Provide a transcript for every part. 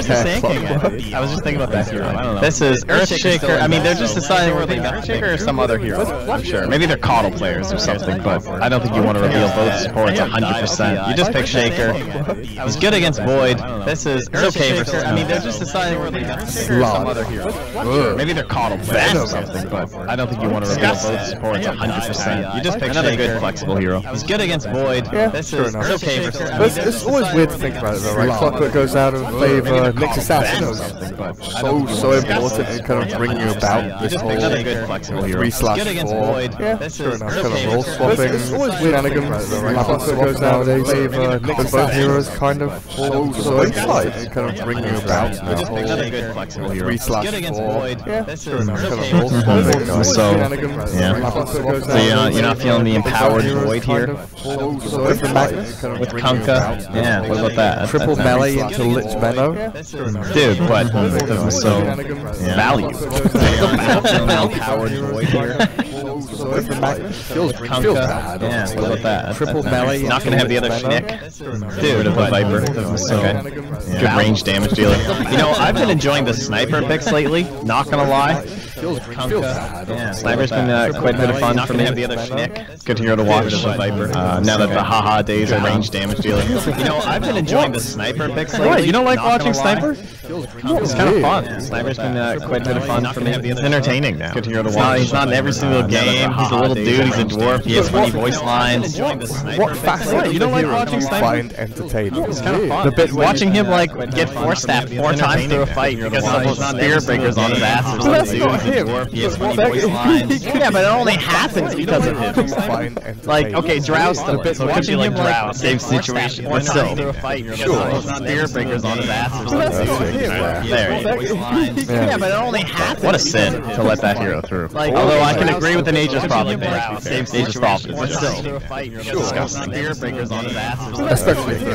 I was just thinking about that hero. I don't know. This is Earthshaker. I mean, they're just deciding whether they're Earthshaker or some other hero. I'm sure. Maybe they're Coddle players or something, but I don't think you want to reveal both supports 100%. You just pick Shaker. He's good against Void. This is okay versus. I mean, they're just deciding whether they're Earthshaker or some other hero. Maybe they're Coddle players or something, but I don't think you want to reveal both supports 100%. You just pick another good flexible hero. He's good against Void. This is okay versus. It's always weird to think about it though, right? Clockwerk goes out in favor, Nyx Assassin. So important in kind of bringing about this whole 3/4. Yeah, sure enough, kind of role swapping shenanigans. Clockwerk goes out in favor, Nyx Assassin. Both heroes kind of so inside in kind of bringing about this whole 3/4. Yeah, sure enough, kind of role swapping shenanigans. So you're not feeling the empowered Void here? With Kunkka? Yeah, what about that? Triple melee into Lich Benno? Dude, but so value. Empowered Void here. Feels bad. Yeah, what about that? Triple melee. Not gonna have the other Schnick. Dude, a Viper. So good range damage dealer. You know, I've been enjoying the sniper picks lately, not gonna lie. Kunkka. Yeah, sniper's been quite a bit of fun for me. The other Schnick. Good hero to watch. Viper. Now that the haha days are range damage dealer. You know, I've been enjoying the sniper picks lately. What? You don't like watching sniper? It's kind of fun. Sniper's been quite a bit of fun for me. It's entertaining now. Good hero to watch. He's not in every single game. He's a little dude. He's a dwarf. He has funny voice lines. What fascinating? You don't like watching sniper? Find entertaining. It's kind of fun. The bit watching him like get 4-stabbed 4 times through a fight because of those spear breakers on his ass or something. He has funny voice lines. Yeah, but it only happens because of him. Like, okay, Drows though. So it could be like Drows, same situation, but still. Sure. Spear breakers on his ass or something. There. Yeah, but it only happens. What a sin to let that hero through. Although I can agree with the Nature's Prophet there. Same Nature's Prophet, but still. Disgusting. Spear breakers on his ass or something. Especially for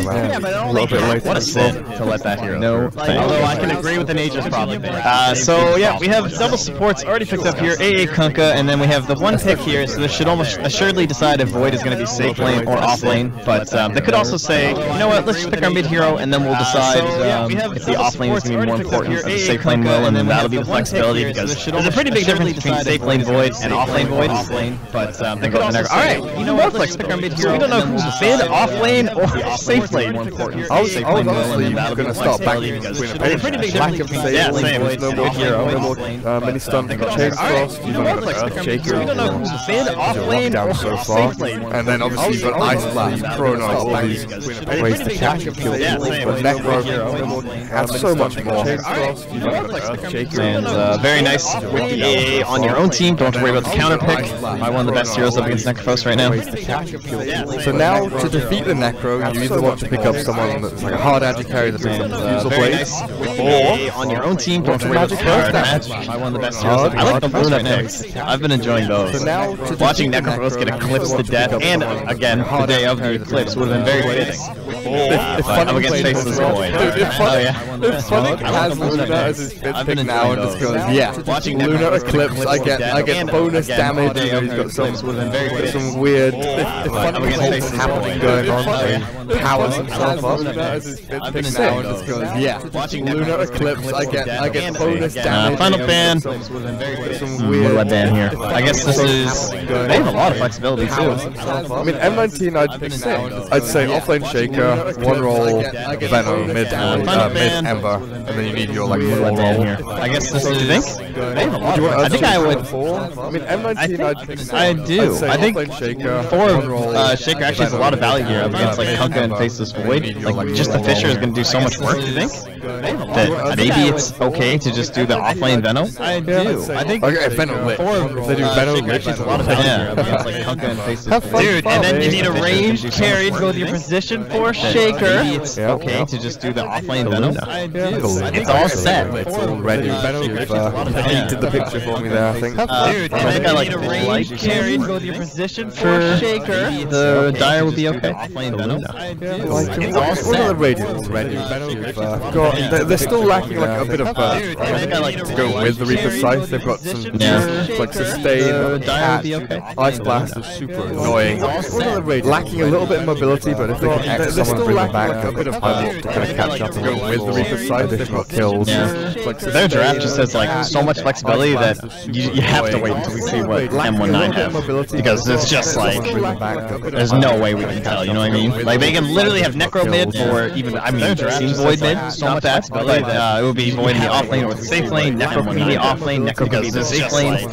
yeah, but it only happens. What a sin to let that hero through. Although I can agree with the Nature's Prophet there. So yeah, we have double supports already picked up here. AA Kunkka, and then we have the one pick here, so this should almost assuredly decide if Void is going to be safe lane or off lane. But they could also say, you know what, let's just pick our mid hero, and then we'll decide if the off lane is going to be more important than the safe lane will, and then that'll be the flexibility, because there's a pretty big difference between safe lane Void and off lane Void. But they could also say, alright, you know what, let's pick our mid hero. We don't know who's mid, off lane, or safe lane more important. I was honestly going to start back between a pretty big lack of safe lane, no more hero, mini stun, chain cross, you've got Earthshaker, off lane down so far, and then obviously you've got Ice Blast, Chrono, all these ways to catch and kill people, but Necro has so much more. And very nice with the AA on your own team, don't have to worry about the counter pick. Probably one of the best heroes up against Necrophos right now. So now, to defeat the Necro, you either want to pick up someone that's like a hard agi carry that picks up Fusel Blades, or on your own team, don't have to worry about the counter match. Probably one of the best heroes up against Necrophos right now. I've been enjoying those. Watching Necrophos get eclipsed to death, and again, the day of the eclipse would have been very fitting. I'm against Faceless Void. Oh yeah. If Fnatic has Luna as his fifth pick now and just goes, yeah, watching Luna Eclipse, I get bonus damage, and he's got some weird things happening going on, he powers himself up as his fifth pick now and just goes, yeah, watching Luna Eclipse, I get bonus damage. Final ban. What do I ban here? I guess this is, they have a lot of flexibility too. I mean, M19 I'd say offlane Shaker, one roll, Venom, mid Ember, and then you need your like full roll here. I guess this is, you think? I think I would. I mean, M19 I do. I think Shaker, Shaker actually has a lot of value here up against like Kunkka and Faceless Void. Like just the Fisher is going to do so much work, do you think? That maybe it's okay to just do the offlane Venom? I do. I think Venom Lich. They do Venom Lich. Has a lot of value here up against like Kunkka and Faceless Void. Dude, and then you need a range carry to go with your position for Shaker. Maybe it's okay to just do the offlane Venom? I do. It's all set. It's all ready. You've painted the picture for me there, I think. Dude, I think I like the range carry to go with your position for Shaker. The Dire would be okay. Offlane Venom? It's all set. What are the radiants ready? They're still lacking like a bit of burst. I think I like to go with the Reaper Scythe. They've got some like sustain, catch, Ice Blast is super annoying. Lacking a little bit of mobility, but if they can X still lacking a bit of time to kind of catch up and go with the Reaper side, additional kills. Their draft just has like so much flexibility that you have to wait until we see what M19 have, because it's just like there's no way we can tell. You know what I mean? Like they can literally have Necro mid, or even it seems Void mid, so much that, but it would be Void in the off lane or the safe lane, Necro could be the off lane, Necro could be the safe lane.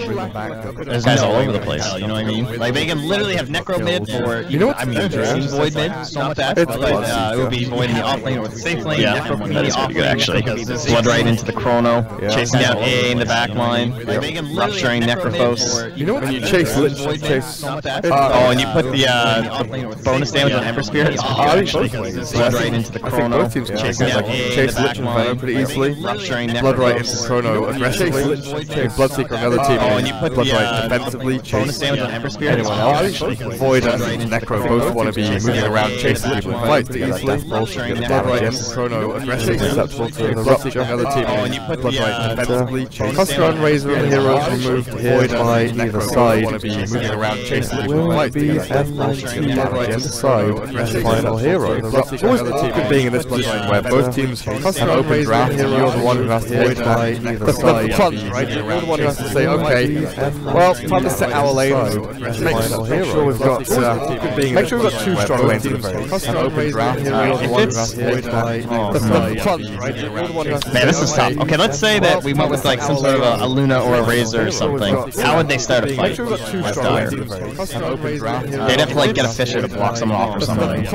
There's guys all over the place. You know what I mean? Like they can literally have Necro mid, or even it seems Void mid, so much that, but it would be Void in the off lane or the safe lane. Yeah, that is pretty good actually. Blood right into the Chrono, chasing down A in the back line, rupturing Necrophos. You know when you chase Lich, oh, and you put the bonus damage on Ember Spirit. Blood right into the Chrono, chasing down A in the back line, pretty easily. Rupturing Necrophos. Blood right into Chrono aggressively. Bloodseeker on the other team. Oh, and you put Blood right defensively. Bonus damage on Ember Spirit. Anyone else? Void and Necro both want to be moving around, chasing people in fights easily. Blood right into Chrono aggressively. Susceptible to the Bloodseeker on the other team. Oh, and you put Blood right defensively. Coster and Razor and Heroes removed here by either side. Want to be moving around, chasing people in fights together. M19 damage on the side. Final hero. It's always good being in this position where both teams have open draft. You're the one who has to wait by either side. You're the one who has to say, okay, well, time to set our lanes. Make sure we've got make sure we've got two strong lanes in the very least. Open draft. You're the one who has to wait by either side. Man, this is tough. Okay, let's say that we went with like some sort of a Luna or a Razor or something. How would they start a fight? That's dire. They'd have to like get a Fisher to block someone off or something.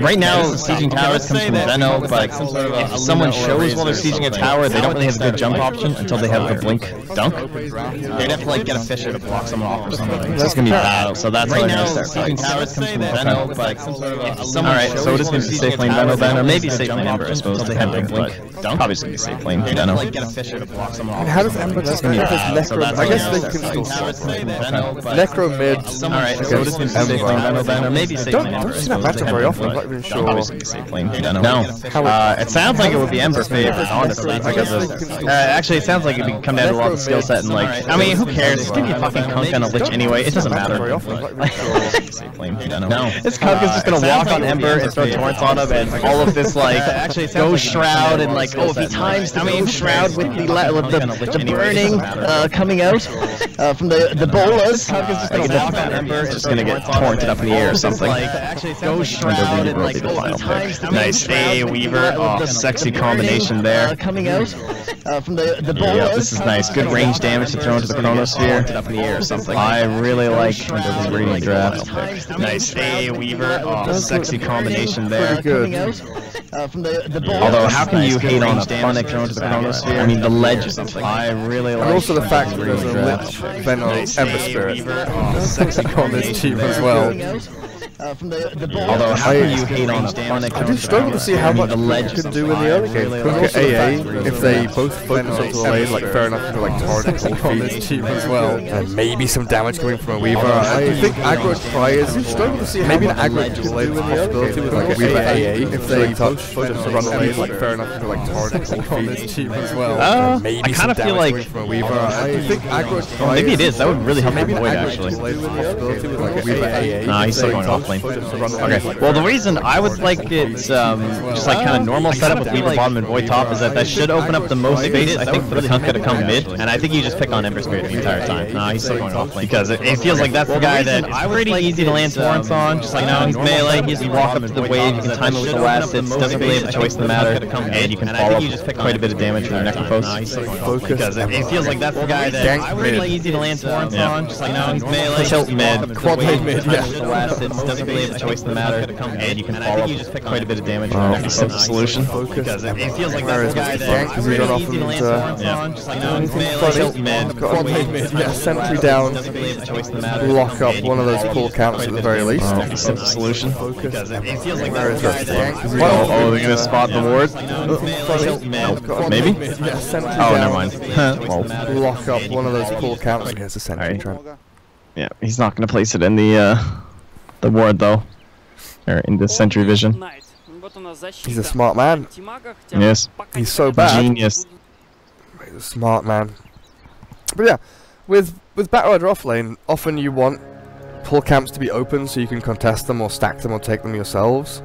Right now, sieging towers comes from Veno, but if someone shows while they're sieging a tower, they don't really have a good jump option until they have the blink dunk. They'd have to like get a Fisher to block someone off or something. That's gonna be bad. So that's right now, sieging towers comes from Veno, but if someone alright, so it is gonna be safe lane Veno then, or maybe safe lane Ember, I suppose. They have the blink dunk. Probably just gonna be safe lane Veno. Like get a Fisher to block someone off. And how does Ember just gonna be Necro? I guess they can still Necro mid. Alright, so it is gonna be safe lane Veno then, or maybe safe lane Ember. Don't see that matchup very often. I'm not even sure. No. It sounds like it would be Ember favored, honestly. Actually, it sounds like it would come down to a lot of skill set and like. I mean, who cares? It's gonna be a fucking Kunk on a Lich anyway. It doesn't matter. No. This Kunk is just gonna walk on Ember and throw torrents on him, and all of this like Ghost Shroud and like, oh, if he times the Ghost Shroud with the burning coming out from the bolas, Kunk is just gonna walk on Ember and just gonna get torrented up in the air or something. Ghost Shroud and like, oh, if he times the nice A Weaver. Oh, sexy combination there. Coming out from the bolas. Yeah, this is nice. Good range damage to throw into the Chronosphere. Up in the air or something. I really like the breeding draft. Nice A Weaver. Oh, sexy combination there. Good. Although, how can you hate on a Fnatic thrown to the Chronosphere? I mean, the legend. I really like. And also the fact that there's a Lich, Veno, Ember Spirit on this team as well. Although, how can you hate on a Fnatic? I do struggle to see how much the legend can do in the early game. Look at AA, if they both focus onto the lane, like fair enough into like torrent on this team as well, and maybe some damage coming from a Weaver. I think aggro tries. I struggle to see maybe an aggro can do in the possibility with like a Weaver AA if they touch just to run the lane, like fair enough into like torrent on this team as well. Maybe I kind of feel like from a Weaver. I think aggro tries. Maybe it is. That would really help the Void actually. Nah, he's still going off lane. Okay, well the reason I would like it just like kind of normal setup with Weaver bottom and Void top is that should open up the most space, I think, for the Kunkka to come mid, and I think you just pick on Ember Spirit the entire time. Nah, he's still going off lane. Because it feels like that's the guy that it's pretty easy to land torrents on, just like now he's melee, he just walk up to the wave, you can time it with the last hits, doesn't really have a choice in the matter, and you can follow quite a bit of damage from Necrophos. Because it feels like that's the guy that it's pretty easy to land torrents on, just like now he's melee, tilt mid, quad lane mid, yeah. The last hits, doesn't really have a choice in the matter, and you can follow quite a bit of damage from the simple solution. Because it feels like that's the guy that it's really easy to land torrents on, just like now he's melee, tilt mid, quad lane mid, yeah. Sentry down, block up one of those pull counts at the very least. Simple solution. Because it feels like that's the guy that oh, they're gonna spot the ward? Maybe? Oh, never mind. Block up one of those pull counts against the sentry. Yeah, he's not gonna place it in the ward though. Or in the sentry vision. He's a smart man. Yes. He's so bad. Genius. He's a smart man. But yeah, with Battle Rider offlane, often you want pull camps to be open so you can contest them or stack them or take them yourselves.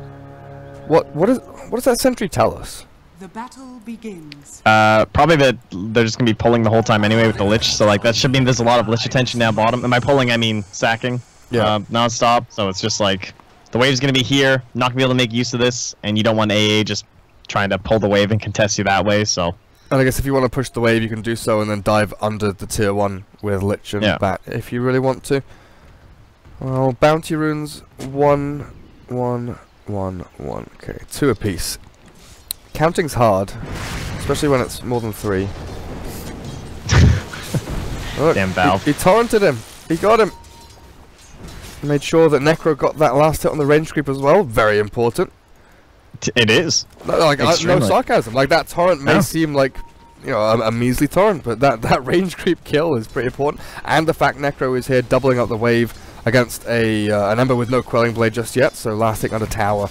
What does that sentry tell us? The battle begins. Probably that they're just gonna be pulling the whole time anyway with the Lich, so like that should mean there's a lot of Lich attention down bottom. And by pulling I mean sacking. Yeah. Non-stop, so it's just like the wave's gonna be here, not gonna be able to make use of this, and you don't want AA just trying to pull the wave and contest you that way, so. And I guess if you want to push the wave, you can do so and then dive under the tier 1 with Lich and Bat if you really want to. Well, bounty runes 1, 1, 1, 1. Okay, 2 apiece. Counting's hard, especially when it's more than 3. Look, damn Valve. He torrented him. He got him. Made sure that Necro got that last hit on the range creep as well. Very important. It is. Like no sarcasm. Like that torrent may seem like, you know, a measly torrent, but that range creep kill is pretty important. And the fact Necro is here doubling up the wave against an Ember with no Quelling Blade just yet, so last hit on the tower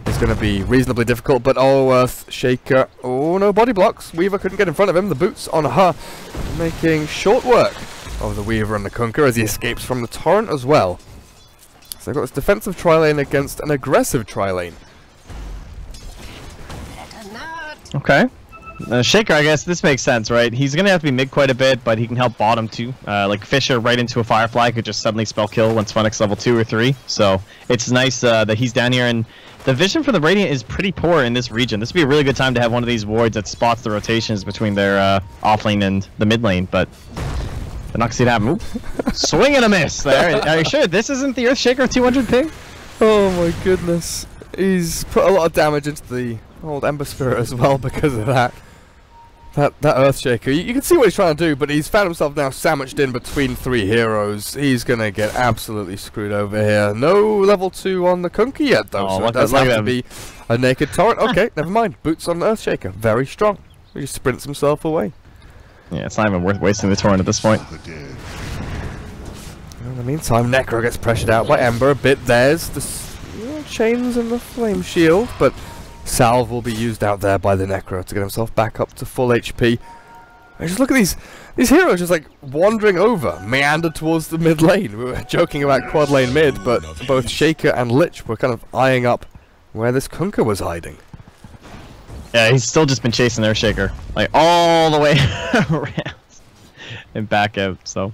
is going to be reasonably difficult. But Shaker, oh no body blocks. Weaver couldn't get in front of him. The boots on her, making short work of the Weaver and the Kunkka as he escapes from the torrent as well. So they've got this defensive tri-lane against an aggressive tri-lane. Okay. Shaker, I guess this makes sense, right? He's gonna have to be mid quite a bit, but he can help bottom too. Like Fisher right into a Firefly could just suddenly spell kill once Phoenix level 2 or 3. So it's nice that he's down here, and the vision for the Radiant is pretty poor in this region. This would be a really good time to have one of these wards that spots the rotations between their off lane and the mid lane, but they're not gonna see it happen. Swing and a miss there. Are you sure this isn't the Earthshaker 200 ping? Oh my goodness. He's put a lot of damage into the old Ember Spirit as well because of that. That Earthshaker. You can see what he's trying to do, but he's found himself now sandwiched in between 3 heroes. He's gonna get absolutely screwed over here. No level 2 on the Kunkka yet though, so it does have to be a naked torrent. Okay, never mind. Boots on the Earthshaker. Very strong. He sprints himself away. Yeah, it's not even worth wasting the torrent at this point. In the meantime, Necro gets pressured out by Ember a bit. There's the chains and the flame shield, but salve will be used out there by the Necro to get himself back up to full HP. And just look at these heroes just like wandering over, meandered towards the mid lane. We were joking about quad lane mid, but both Shaker and Lich were kind of eyeing up where this Kunkka was hiding. Yeah, he's still just been chasing their Shaker, like all the way around and back out. So,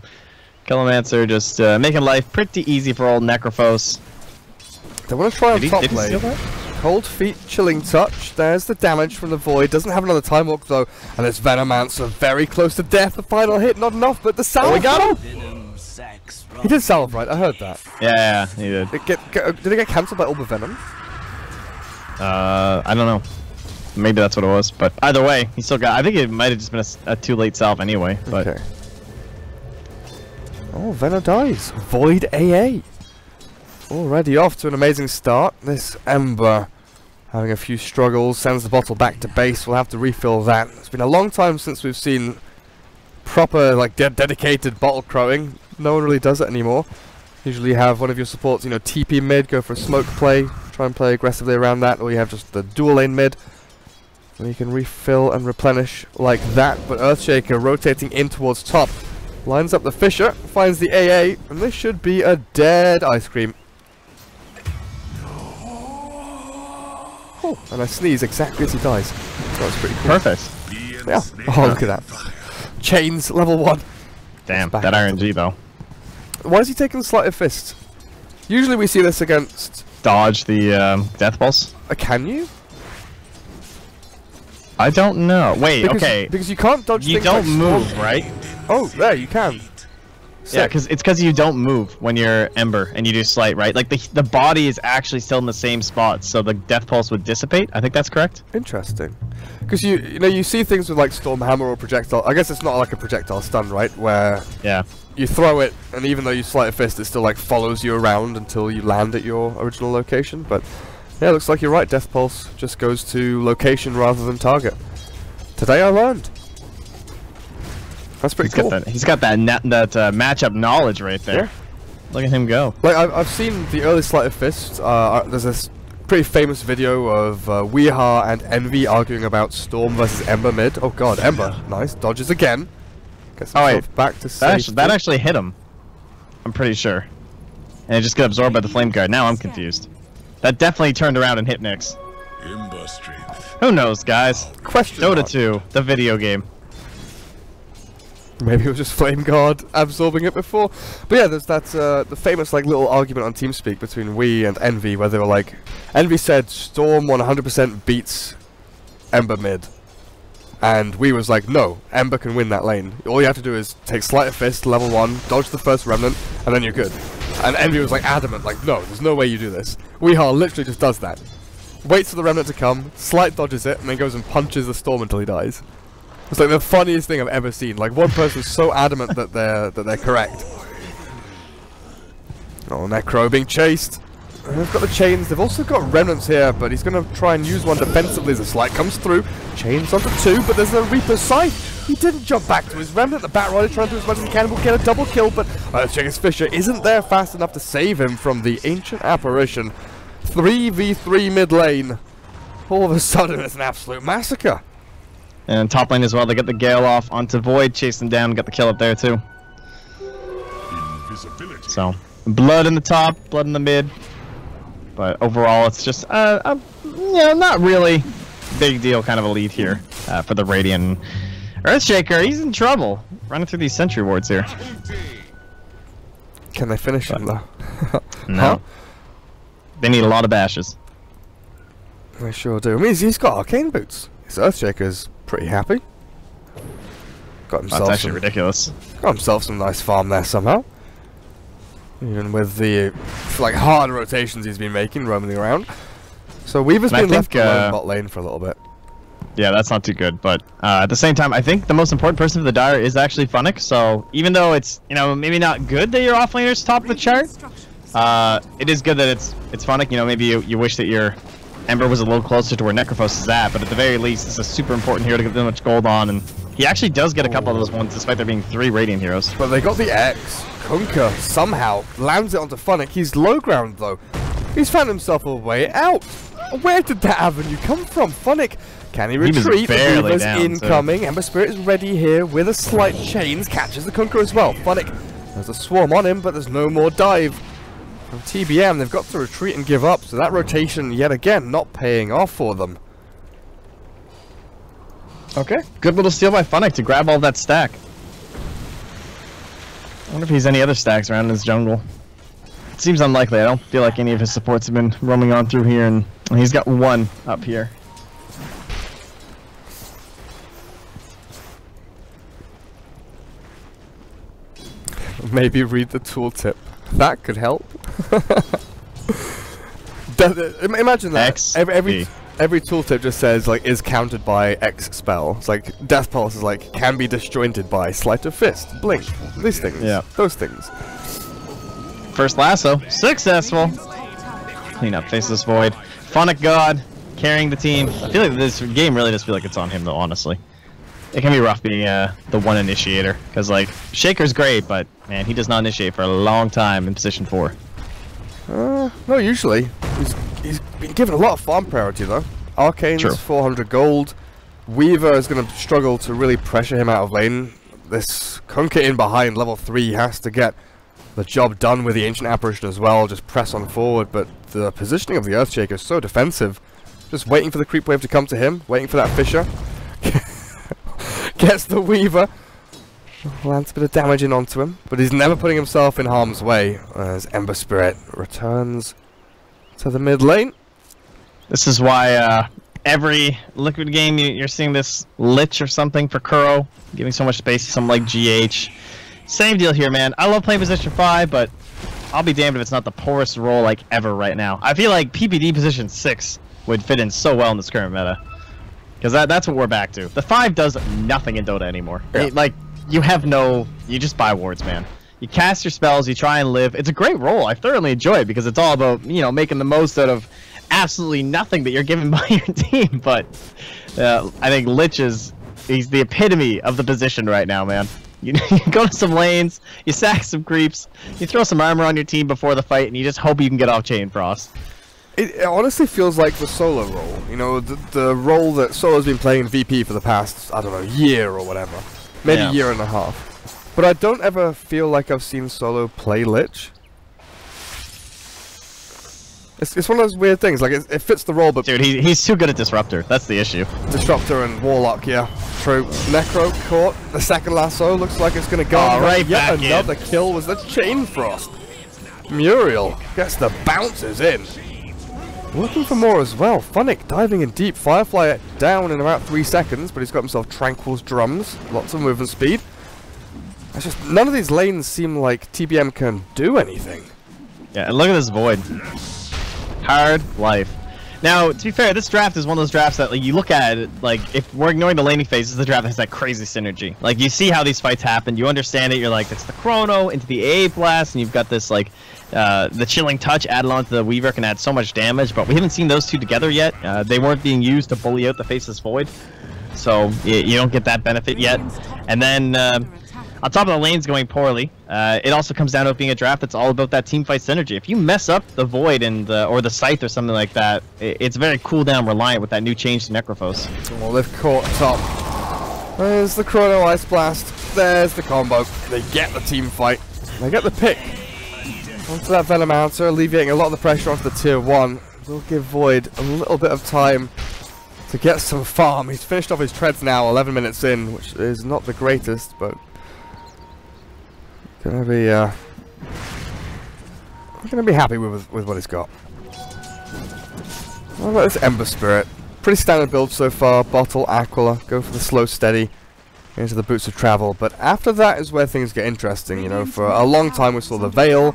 Kilomancer just making life pretty easy for old Necrophos. They want to try on top lane. Cold Feet, Chilling Touch. There's the damage from the Void. Doesn't have another Time Walk though, and this Venomancer very close to death. The final hit, not enough, but the salve. Oh, we got him. He did salve, right? I heard that. Yeah, he did. Did it get cancelled by Ulber Venom? I don't know. Maybe that's what it was, but either way, he still got. I think it might have just been a too late salve anyway. But okay. Oh, Venom dies. Void AA. Already off to an amazing start. This Ember having a few struggles, sends the bottle back to base. We'll have to refill that. It's been a long time since we've seen proper, like, dedicated bottle crowing. No one really does it anymore. Usually you have one of your supports, you know, TP mid, go for a smoke play, try and play aggressively around that, or you have just the dual lane mid, where you can refill and replenish like that. But Earthshaker rotating in towards top, lines up the Fisher, finds the AA, and this should be a dead Ice Cream. Oh, and I sneeze exactly as he dies. That was pretty cool. Perfect. Yeah. Oh, look at that. Chains, level 1. Damn, that RNG though. Why is he taking the Sleight of Fist? Usually we see this against... Dodge the Death Pulse? Can you? I don't know. Wait, because, okay. Because you can't dodge You things don't like move, storm. right? Oh, there, you can. Yeah, it's because you don't move when you're Ember and you do Slight, right? Like the body is actually still in the same spot, so the Death Pulse would dissipate. I think that's correct. Interesting. Because you know you see things with like Storm Hammer or Projectile. I guess it's not like a Projectile Stun, right? Where you throw it, and even though you Sleight of Fist, it still like follows you around until you land at your original location. But yeah, looks like you're right. Death Pulse just goes to location rather than target. Today I learned. That's pretty cool. He's got that matchup knowledge right there. Yeah. Look at him go. Like I've seen the early Sleight of Fist. There's this pretty famous video of Weeha and Envy arguing about Storm versus Ember mid. Oh god, Ember, nice, dodges again. Gets back to safety. That actually hit him. I'm pretty sure. And it just got absorbed by the Flame Guard. Now I'm confused. That definitely turned around and hit Nyx. Who knows, guys? Question Dota mark. 2, the video game. Maybe it was just Flame Guard absorbing it before. But yeah, there's that the famous like little argument on TeamSpeak between we and Envy, where they were like, Envy said Storm 100% beats Ember mid, and we was like, no, Ember can win that lane. All you have to do is take Sleight of Fist, level 1, dodge the first Remnant, and then you're good. And Envy was like adamant, like, no, there's no way you do this. Weehar literally just does that. Waits for the Remnant to come, Sleight dodges it, and then goes and punches the Storm until he dies. It's like the funniest thing I've ever seen. Like, one person's so adamant that they're correct. Oh, Necro being chased. They've got the chains. They've also got Remnants here, but he's going to try and use one defensively as the Sleight comes through. Chains onto 2, but there's a Reaper's Sight. He didn't jump back to his Remnant. The Bat Rider trying to do as much as he can. Will get a double kill, but Earthshaker's Fisher isn't there fast enough to save him from the Ancient Apparition. 3v3 mid lane. All of a sudden, it's an absolute massacre. And top lane as well, they get the Gale off onto Void, chase them down, get the kill up there too. So, blood in the top, blood in the mid. But overall, it's just, you know, not really big deal kind of a lead here for the Radiant. Earthshaker, he's in trouble, running through these sentry wards here. Can they finish him though? No. Huh? They need a lot of bashes. They sure do. I mean, he's got Arcane Boots. His Earthshaker's pretty happy. Got himself That's actually ridiculous. Got himself some nice farm there somehow. Even with the like hard rotations he's been making, roaming around. So Weaver's been left alone bot lane for a little bit. Yeah, that's not too good. But at the same time, I think the most important person for the Dire is actually Fnatic. So even though it's, you know, maybe not good that your offlaner's top of the chart, it is good that it's Fnatic. You know, maybe you wish that your Ember was a little closer to where Necrophos is at, but at the very least, this is super important here to get them much gold on, and he actually does get a couple of those ones, despite there being 3 Radiant heroes. But they got the X. Kunkka somehow lands it onto Fnatic. He's low ground though. He's found himself a way out. Where did that avenue come from? Fnatic, can he retreat? The Weaver's incoming. Ember Spirit is ready here with a slight chains. Catches the Kunkka as well. Fnatic, there's a swarm on him, but there's no more dive. From TBM, they've got to retreat and give up, so that rotation, yet again, not paying off for them. Okay, good little steal by Fnatic to grab all that stack. I wonder if he's any other stacks around in his jungle. It seems unlikely. I don't feel like any of his supports have been roaming on through here, and he's got one up here. Maybe read the tooltip. That could help. Imagine that. Every tooltip just says like is countered by X spell. It's like Death Pulse is like can be disjointed by Sleight of Fist, Blink, these things. Yeah, those things. First lasso, successful. Clean up Faceless Void. Fnatic God carrying the team. I feel like this game really does feel like it's on him though. Honestly, it can be rough being the one initiator because like Shaker's great, but man, he does not initiate for a long time in position 4. No, usually. He's been given a lot of farm priority though. Arcane's 400 gold. Weaver is going to struggle to really pressure him out of lane. This Kunkka in behind, level 3, has to get the job done with the Ancient Apparition as well. Just press on forward, but the positioning of the Earthshaker is so defensive. Just waiting for the creep wave to come to him, waiting for that Fisher. Gets the Weaver. Lands a bit of damage in onto him, but he's never putting himself in harm's way as Ember Spirit returns to the mid lane. This is why every Liquid game you're seeing this Lich or something for Kuro, giving so much space to someone like GH. Same deal here, man. I love playing position 5, but I'll be damned if it's not the poorest role like ever right now. I feel like PPD position 6 would fit in so well in this current meta. Because that's what we're back to. The 5 does nothing in Dota anymore. Yeah. Like, you just buy wards, man. You cast your spells, you try and live. It's a great role. I thoroughly enjoy it because it's all about, you know, making the most out of absolutely nothing that you're given by your team. But I think Lich he's the epitome of the position right now, man. You go to some lanes, you sack some creeps, you throw some armor on your team before the fight, and you just hope you can get off Chain Frost. It honestly feels like the solo role. You know, the role that Solo's been playing in VP for the past, I don't know, year or whatever. Maybe a year and a half. But I don't ever feel like I've seen Solo play Lich. It's one of those weird things. Like it fits the role, but dude, he's too good at Disruptor. That's the issue. Disruptor and Warlock, yeah, true. Necro caught the second lasso. Looks like it's gonna go. Right yet back another kill was the Chain Frost. Muriel gets the bounces in. Looking for more as well. Fnatic diving in deep. Firefly down in about 3 seconds, but he's got himself Tranquil's drums. Lots of movement speed. It's just none of these lanes seem like TBM can do anything. Yeah, and look at this Void. Hard life. Now, to be fair, this draft is one of those drafts that, like, you look at it, like, if we're ignoring the laning phases, the draft has that crazy synergy. Like, you see how these fights happen, you understand it, you're like, it's the Chrono into the AA blast, and you've got this, like, the Chilling Touch added on to the Weaver can add so much damage, but we haven't seen those two together yet. They weren't being used to bully out the Faceless Void, so you don't get that benefit yet. And then, on top of the lanes going poorly, it also comes down to it being a draft that's all about that team fight synergy. If you mess up the Void and or the Scythe or something like that, it's very cooldown reliant with that new change to Necrophos. Well, they've caught top. There's the Chrono Ice Blast. There's the combo. They get the team fight. They get the pick. Onto that Venom answer, alleviating a lot of the pressure onto the tier 1. Will give Void a little bit of time to get some farm. He's finished off his treads now, 11 minutes in, which is not the greatest, but gonna be happy with what he's got. What about this Ember Spirit? Pretty standard build so far. Bottle, Aquila, go for the slow steady into the Boots of Travel. But after that is where things get interesting. You know, for a long time we saw the Veil.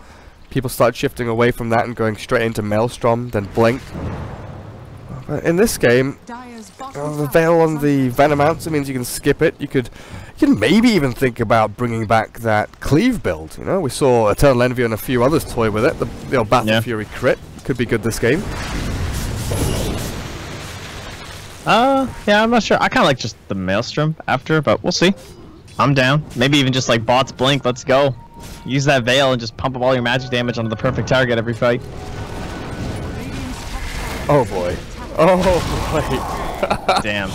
People start shifting away from that and going straight into Maelstrom, then Blink. But in this game, the Veil on the Venom answer means you can skip it. You can maybe even think about bringing back that Cleave build. You know, we saw Eternal Envy and a few others toy with it. The Battle Fury crit could be good this game. Yeah, I'm not sure. I kind of like just the Maelstrom after, but we'll see. I'm down. Maybe even just like bots Blink. Let's go. Use that Veil and just pump up all your magic damage onto the perfect target every fight. Oh boy. Oh boy. Damn.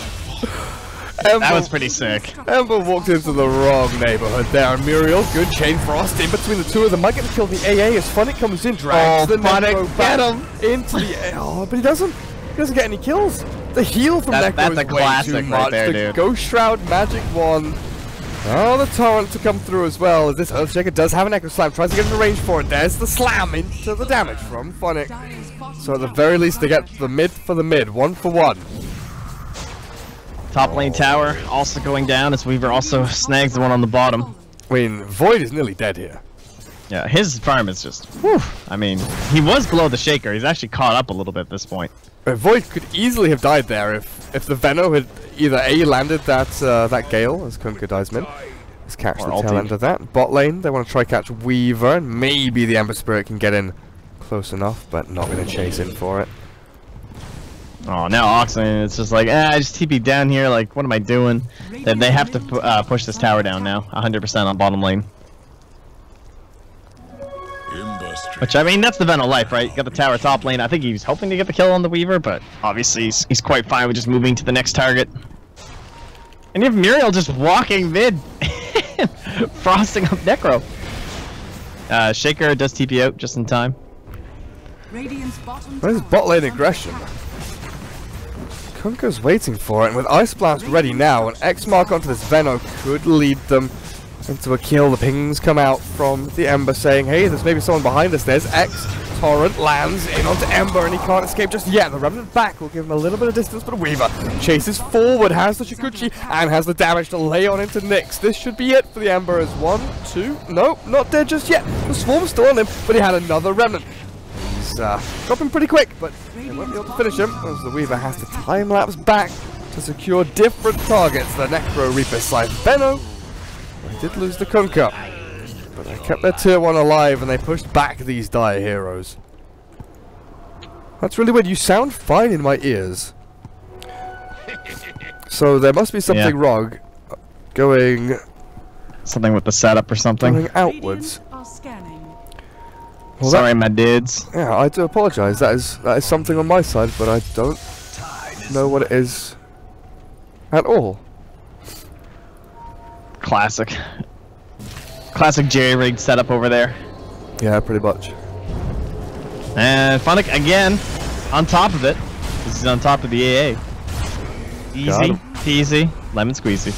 Ember, that was pretty sick. Ember walked into the wrong neighborhood there. Muriel, good Chain Frost in between the two of them. Might get to kill the AA as Fnatic comes in, drags the Necro back into the but he doesn't get any kills. The heal from Necro is way too much. Right there, the dude. Ghost Shroud Magic Wand. Oh, the torrent to come through as well. As this Earthshaker does have an Echo Slam, tries to get in the range for it. There's the slam into the damage from Fnatic. So at the very least, they get the mid for the mid, 1 for 1. Top lane tower also going down as Weaver also snags the one on the bottom. I mean, Void is nearly dead here. Yeah, his farm is just, whew. I mean, he was below the Shaker. He's actually caught up a little bit at this point. Void could easily have died there if the Veno had either A, landed that Gale, as Kunkka dies mid. Let's catch the tail end of that. Bot lane, they want to try catch Weaver, and maybe the Ember Spirit can get in close enough, but not going to chase in for it. Oh, now Oxen, it's just like, I just TP down here, like, what am I doing? They have to push this tower down now, 100% on bottom lane. Which, I mean, that's the Venom life, right? You got the tower top lane. I think he was hoping to get the kill on the Weaver, but obviously he's quite fine with just moving to the next target. And you have Muriel just walking mid, frosting up Necro. Shaker does TP out just in time. Where's bot lane aggression? Kunkka's waiting for it, and with Ice Blast ready now, an X mark onto this Veno could lead them into a kill. The pings come out from the Ember saying, hey, there's maybe someone behind us. There's X. Torrent lands in onto Ember and he can't escape just yet. The Remnant back will give him a little bit of distance, but Weaver chases forward, has the Shikuchi, and has the damage to lay on into Nyx. This should be it for the Ember as 1, 2, no, not dead just yet. The Swarm's still on him, but he had another Remnant. He's dropping pretty quick, but they won't be able to finish him as the Weaver has to time-lapse back to secure different targets. The Necro Reaper side Veno. They did lose the Kunkka, but they kept their tier 1 alive and they pushed back these dire heroes. That's really weird. You sound fine in my ears. So there must be something wrong. Going... Something with the setup or something. Going outwards. Well, sorry, my dudes. Yeah, I do apologize. That is something on my side, but I don't know what it is at all. Classic jerry-rigged setup over there. Yeah, pretty much. And Fnatic again on top of it. This is on top of the AA. Easy peasy, lemon squeezy.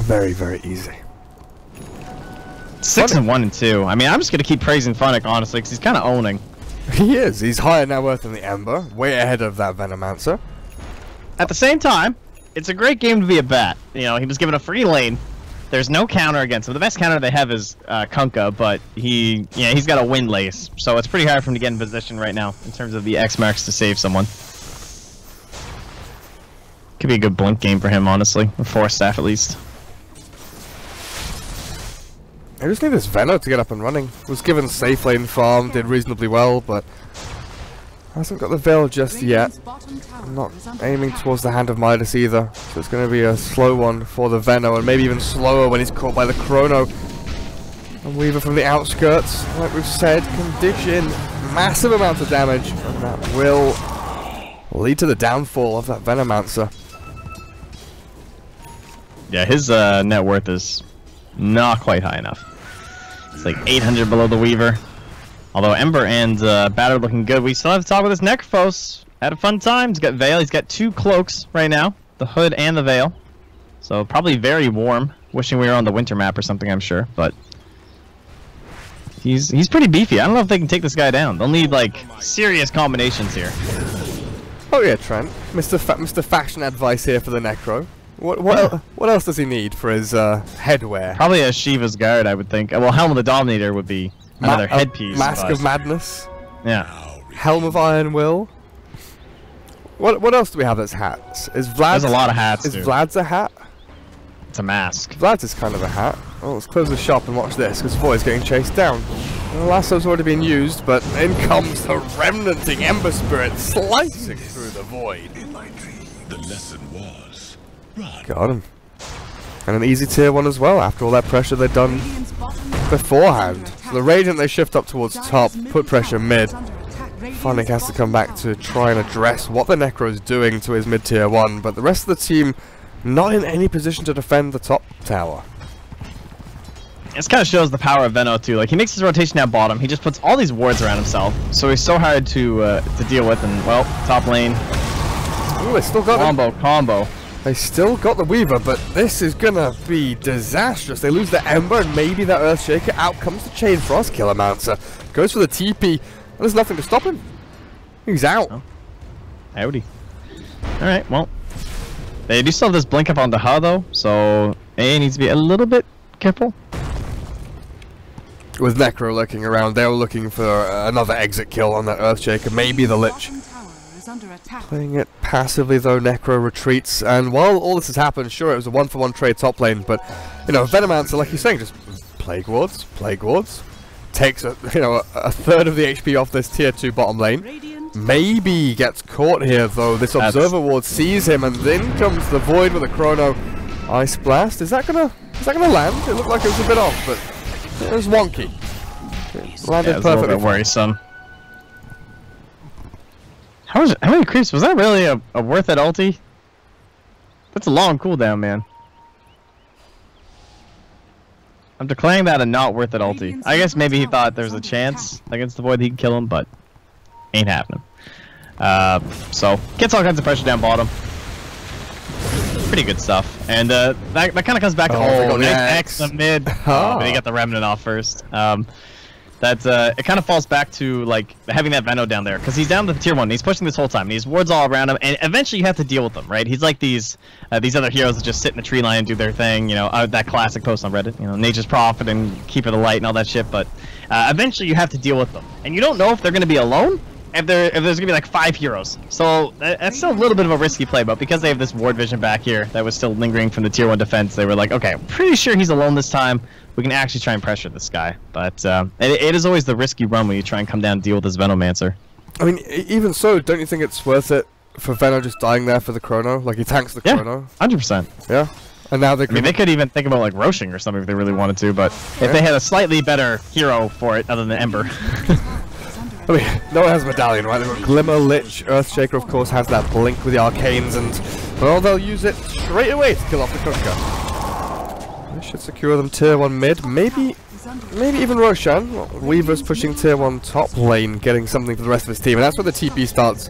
Very, very easy. 6-1 and 2. I mean, I'm just gonna keep praising Fnatic honestly, because he's kind of owning. He is. He's higher net worth than the Ember, way ahead of that Venomancer. At the same time, it's a great game to be a bat. You know, he was given a free lane. There's no counter against him. The best counter they have is Kunkka, but he's got a wind lace, so it's pretty hard for him to get in position right now in terms of the X marks to save someone. Could be a good blink game for him, honestly, or 4 staff at least. I just need this Veno to get up and running. Was given safe lane farm, did reasonably well, but hasn't got the Veil just yet. I'm not aiming towards the Hand of Midas either, so it's going to be a slow one for the Veno, and maybe even slower when he's caught by the Chrono. And Weaver from the outskirts, like we've said, can dish in massive amounts of damage, and that will lead to the downfall of that Venomancer. Yeah, his net worth is not quite high enough. It's like 800 below the Weaver. Although Ember and Bat are looking good, we still have to talk with this Necrophos. Had a fun time. He's got Veil. He's got 2 cloaks right now, the hood and the Veil. So probably very warm. Wishing we were on the winter map or something, I'm sure. But he's pretty beefy. I don't know if they can take this guy down. They'll need like serious combinations here. Oh yeah, Trent. Mr. Fashion advice here for the Necro. What else does he need for his headwear? Probably a Shiva's Guard, I would think. Well, Helm of the Dominator would be another headpiece. Mask of Madness. Yeah. Helm of Iron Will. What else do we have that's hats? Is Vlad's? There's a lot of hats. Is Vlad's a hat? It's a mask. Vlad's is kind of a hat. Oh, let's close the shop and watch this, because Void's getting chased down. The lasso's already been used, but in comes the remnanting Ember Spirit, slicing through the Void. In my dream, the lesson was run. Got him. And an easy tier 1 as well, after all that pressure they'd done beforehand. So the Radiant they shift up towards top, put pressure mid. Fnatic has to come back to try and address what the Necro's doing to his mid tier 1, but the rest of the team not in any position to defend the top tower. This kind of shows the power of Veno too. Like, he makes his rotation down bottom, he just puts all these wards around himself, so he's so hard to deal with. And well, top lane. Ooh, they still got combo. They still got the Weaver, but this is gonna be disastrous. They lose the Ember and maybe that Earthshaker. Out comes the Chain Frost Killermancer. Goes for the TP, and there's nothing to stop him. He's out. Oh. Howdy. Alright, well. They do still have this blink up on the Ha though, so AA needs to be a little bit careful. With Necro lurking around, they were looking for another exit kill on that Earthshaker, maybe the Lich. Playing it passively though, Necro retreats, and while all this has happened, sure it was a 1-for-1 trade top lane, but you know, Venomancer, like you're saying, just Plague Wards, takes a third of the HP off this tier 2 bottom lane. Maybe gets caught here though. This Observer Ward sees him, and then comes the Void with a Chrono Ice Blast. Is that gonna land? It looked like it was a bit off, but it was wonky. It landed perfectly. A little bit worrisome. How many creeps? Was that really a worth it ulti? That's a long cooldown, man. I'm declaring that a not worth it ulti. I guess maybe he thought there was a chance against the Void he could kill him, but ain't happening. So gets all kinds of pressure down bottom. Pretty good stuff, and that kind of comes back to X the mid. But he got the Remnant off first. It kind of falls back to like having that Veno down there, because he's down to tier 1. He's pushing this whole time. And he's wards all around him, and eventually you have to deal with them, right? He's like these other heroes that just sit in the tree line and do their thing. You know, that classic post on Reddit. You know, Nature's Prophet and Keeper of the Light and all that shit. But eventually you have to deal with them, and you don't know if they're going to be alone. If there's going to be like 5 heroes. So that's still a little bit of a risky play, but because they have this ward vision back here that was still lingering from the tier 1 defense, they were like, okay, I'm pretty sure he's alone this time. We can actually try and pressure this guy. But it is always the risky run when you try and come down and deal with this Venomancer. I mean, even so, don't you think it's worth it for Veno just dying there for the Chrono? Like, he tanks the Chrono? 100%. Yeah. And now they they could even think about like Roshing or something if they really wanted to, but if they had a slightly better hero for it other than Ember. I mean, no one has a medallion, right? They've got Glimmer, Lich, Earthshaker, of course, has that blink with the Arcanes, and well, they'll use it straight away to kill off the Kunkka. This should secure them tier 1 mid, maybe even Roshan. Weaver's pushing tier 1 top lane, getting something for the rest of his team, and that's where the TP starts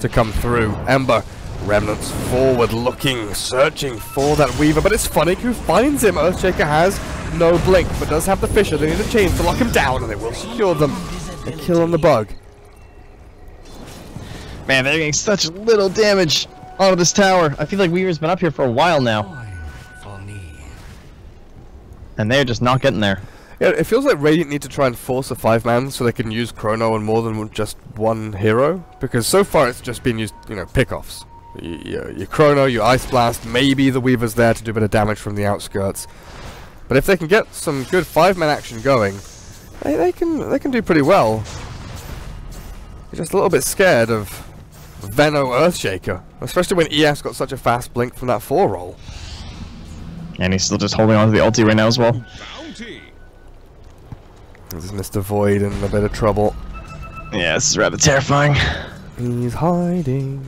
to come through. Ember, Remnants forward looking, searching for that Weaver, but it's Fnatic who finds him. Earthshaker has no blink, but does have the Fisher. They need a chain to lock him down, and they will secure them. They kill on the bug. Man, they're getting such little damage out of this tower. I feel like Weaver's been up here for a while now. And they're just not getting there. Yeah, it feels like Radiant need to try and force a 5-man so they can use Chrono on more than just one hero. Because so far it's just been used, you know, pickoffs. Your Chrono, your Ice Blast, maybe the Weaver's there to do a bit of damage from the outskirts. But if they can get some good 5-man action going, they can do pretty well. You're just a little bit scared of Veno Earthshaker, especially when ES got such a fast blink from that 4 roll. And he's still just holding on to the ulti right now as well. This is Mr. Void in a bit of trouble. Yeah, this is rather terrifying. He's hiding.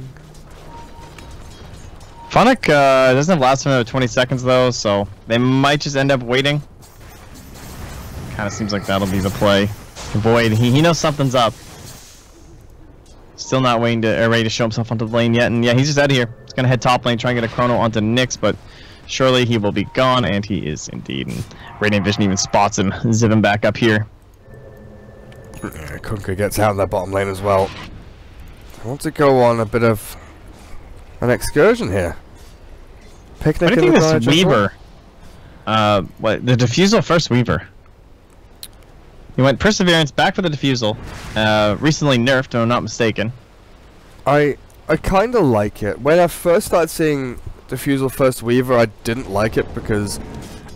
Fnatic doesn't have last minute of 20 seconds though, so they might just end up waiting. Kind of seems like that'll be the play. Void, he knows something's up. Still not waiting to ready to show himself onto the lane yet, and yeah, he's just out of here. He's gonna head top lane, try and get a Chrono onto Nyx, but surely he will be gone, and he is indeed. And Radiant Vision even spots him, zipping back up here. Yeah, Kunkka gets out in that bottom lane as well. I want to go on a bit of an excursion here. Picnic in the this Weaver. What, the Diffusal first Weaver. He went Perseverance, back for the Diffusal. Recently nerfed, if I'm not mistaken. I kind of like it. When I first started seeing Diffusal first Weaver, I didn't like it because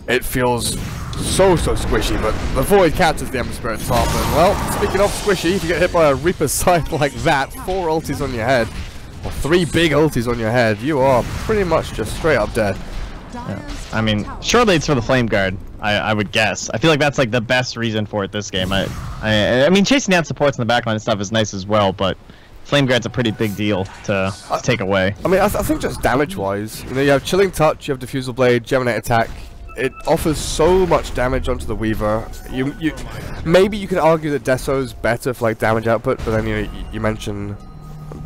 it feels so squishy, but the Void catches the Ember Spirit top, and well, speaking of squishy, if you get hit by a Reaper Scythe like that, 4 ultis on your head, or 3 big ultis on your head, you are pretty much just straight up dead. Yeah. I mean, surely it's for the Flame Guard, I would guess. I feel like that's like the best reason for it this game. I mean, chasing down supports in the backline and stuff is nice as well, but Flame Guard's a pretty big deal to take away. I mean, I think just damage-wise, you know, you have Chilling Touch, you have Diffusal Blade, Geminate Attack. It offers so much damage onto the Weaver. Maybe you could argue that Deso's better for like damage output, but then you mention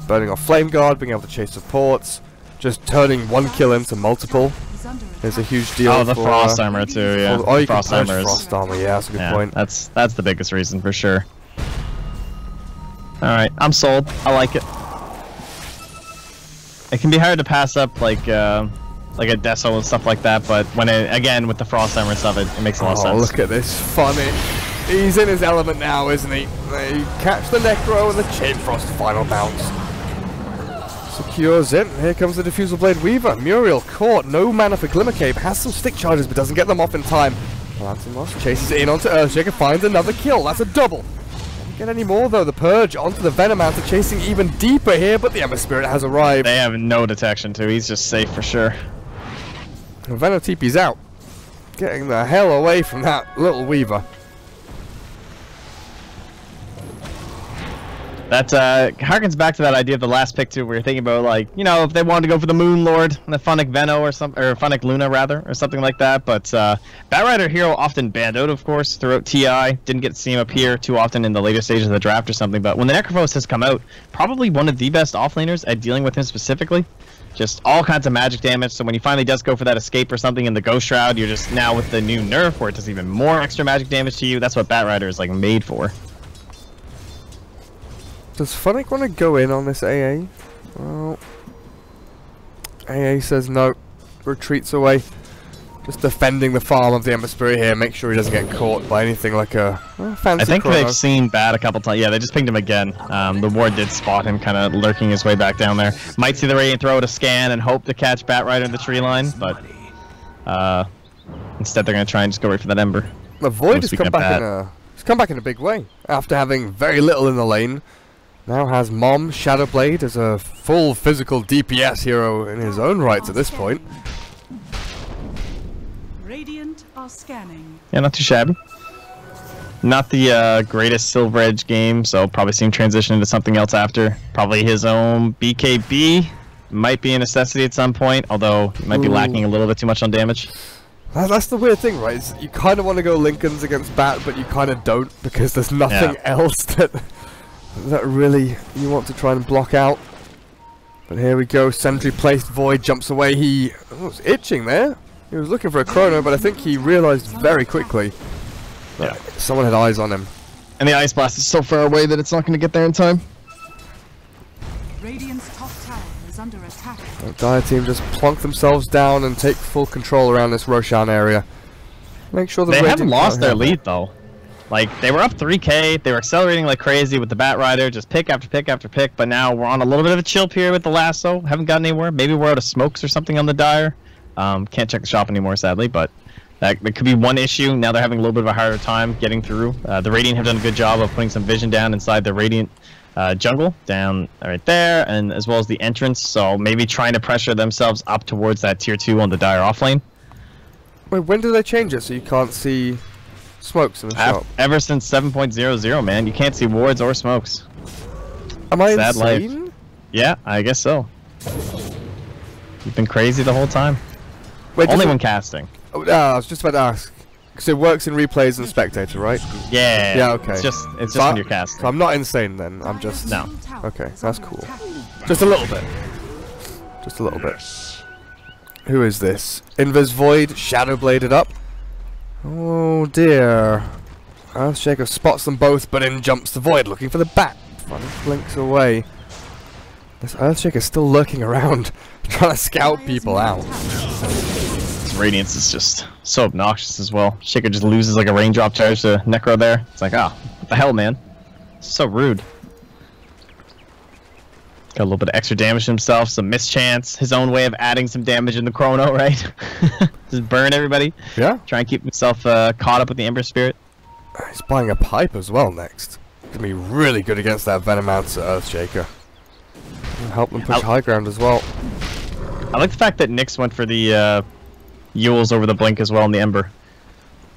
burning off Flame Guard, being able to chase supports, just turning 1 kill into multiple is a huge deal. Oh, the Frost Armor too, yeah. Oh, you can push Frost Armor, yeah, that's a good point. That's the biggest reason for sure. Alright, I'm sold. I like it. It can be hard to pass up like a Deso and stuff like that, but when again with the Frost Armor and stuff, it makes a lot of sense. Oh, look at this funny. He's in his element now, isn't he? They catch the Necro and the Chain Frost final bounce. Secures it. Here comes the Diffusal Blade Weaver. Muriel caught. No mana for Glimmer Cape. Has some stick charges, but doesn't get them off in time. Lantimos chases it in onto Earthshaker. Finds another kill. That's a double. Doesn't get any more though. The Purge onto the Venomancer, chasing even deeper here, but the Ember Spirit has arrived. They have no detection too. He's just safe for sure. Venom TP's out. Getting the hell away from that little Weaver. That harkens back to that idea of the last pick too, where you're thinking about like, you know, if they wanted to go for the Moon Lord, the Fnatic Veno or something, or Fnatic Luna rather, or something like that. But Batrider hero often banned out, of course, throughout TI. Didn't get to see him appear too often in the later stages of the draft or something. But when the Necrophos has come out, probably one of the best offlaners at dealing with him specifically. Just all kinds of magic damage, so when he finally does go for that escape or something in the Ghost Shroud, you're just now with the new nerf where it does even more extra magic damage to you. That's what Batrider is like made for. Does Fnatic want to go in on this AA? Well, AA says no, retreats away. Just defending the farm of the Ember Spirit here, make sure he doesn't get caught by anything like a fancy I think Chrono. They've seen Bat a couple times. Yeah, they just pinged him again. The ward did spot him kind of lurking his way back down there. Might see the Radiant throw it a scan and hope to catch Batrider in the tree line, but instead they're going to try and just go right for that Ember. The Void has come back in a big way. After having very little in the lane, now has Mom, Shadowblade as a full physical DPS hero in his own rights at this point. Radiant are scanning. Yeah, not too shabby. Not the greatest Silver Edge game, so probably see him transition into something else after. Probably his own BKB. Might be a necessity at some point, although he might be lacking a little bit too much on damage. That's the weird thing, right? You kind of want to go Lincolns against Bat, but you kind of don't, because there's nothing else that really you want to try and block out. But here we go, sentry placed, Void jumps away. He was itching there. He was looking for a chrono, but I think he realized very quickly that someone had eyes on him. And the Ice Blast is so far away that it's not going to get there in time. Radiant's top tower is under attack. The Dire team just plonk themselves down and take full control around this Roshan area. Make sure they haven't lost their lead though. Like, they were up 3k, they were accelerating like crazy with the Bat Rider, just pick after pick after pick, but now we're on a little bit of a chill period with the lasso. Haven't gotten anywhere. Maybe we're out of smokes or something on the Dire. Can't check the shop anymore, sadly, but that could be one issue. Now they're having a little bit of a harder time getting through. The Radiant have done a good job of putting some vision down inside the Radiant jungle, down right there, and as well as the entrance, so maybe trying to pressure themselves up towards that tier 2 on the Dire off lane. Wait, when did they change it so you can't see smokes in the shop? Ever since 7.00, man, you can't see wards or smokes. Am I Sad insane? life. Yeah, I guess so. You've been crazy the whole time. Wait, only when casting. Oh, I was just about to ask. So it works in replays and spectator, right? Yeah. Yeah, okay. It's just when you're casting. So I'm not insane then. I'm just... No. Okay, that's cool. Just a little bit. Just a little bit. Who is this? Invis Void, Shadow Bladed up. Oh dear. Earthshaker spots them both, but in jumps the Void, looking for the Bat. Fun blinks away. This Earthshaker's still lurking around, trying to scout people out. This Radiance is just so obnoxious as well. Shaker just loses like a raindrop charge to Necro there. It's like, ah, what the hell, man? So rude. Got a little bit of extra damage to himself, some mischance, his own way of adding some damage in the chrono, right? Just burn everybody. Yeah. Try and keep himself caught up with the Ember Spirit. He's buying a pipe as well next. Gonna be really good against that Venomancer Earthshaker. Help them push high ground as well. I like the fact that Nyx went for the Yules over the Blink as well in the Ember.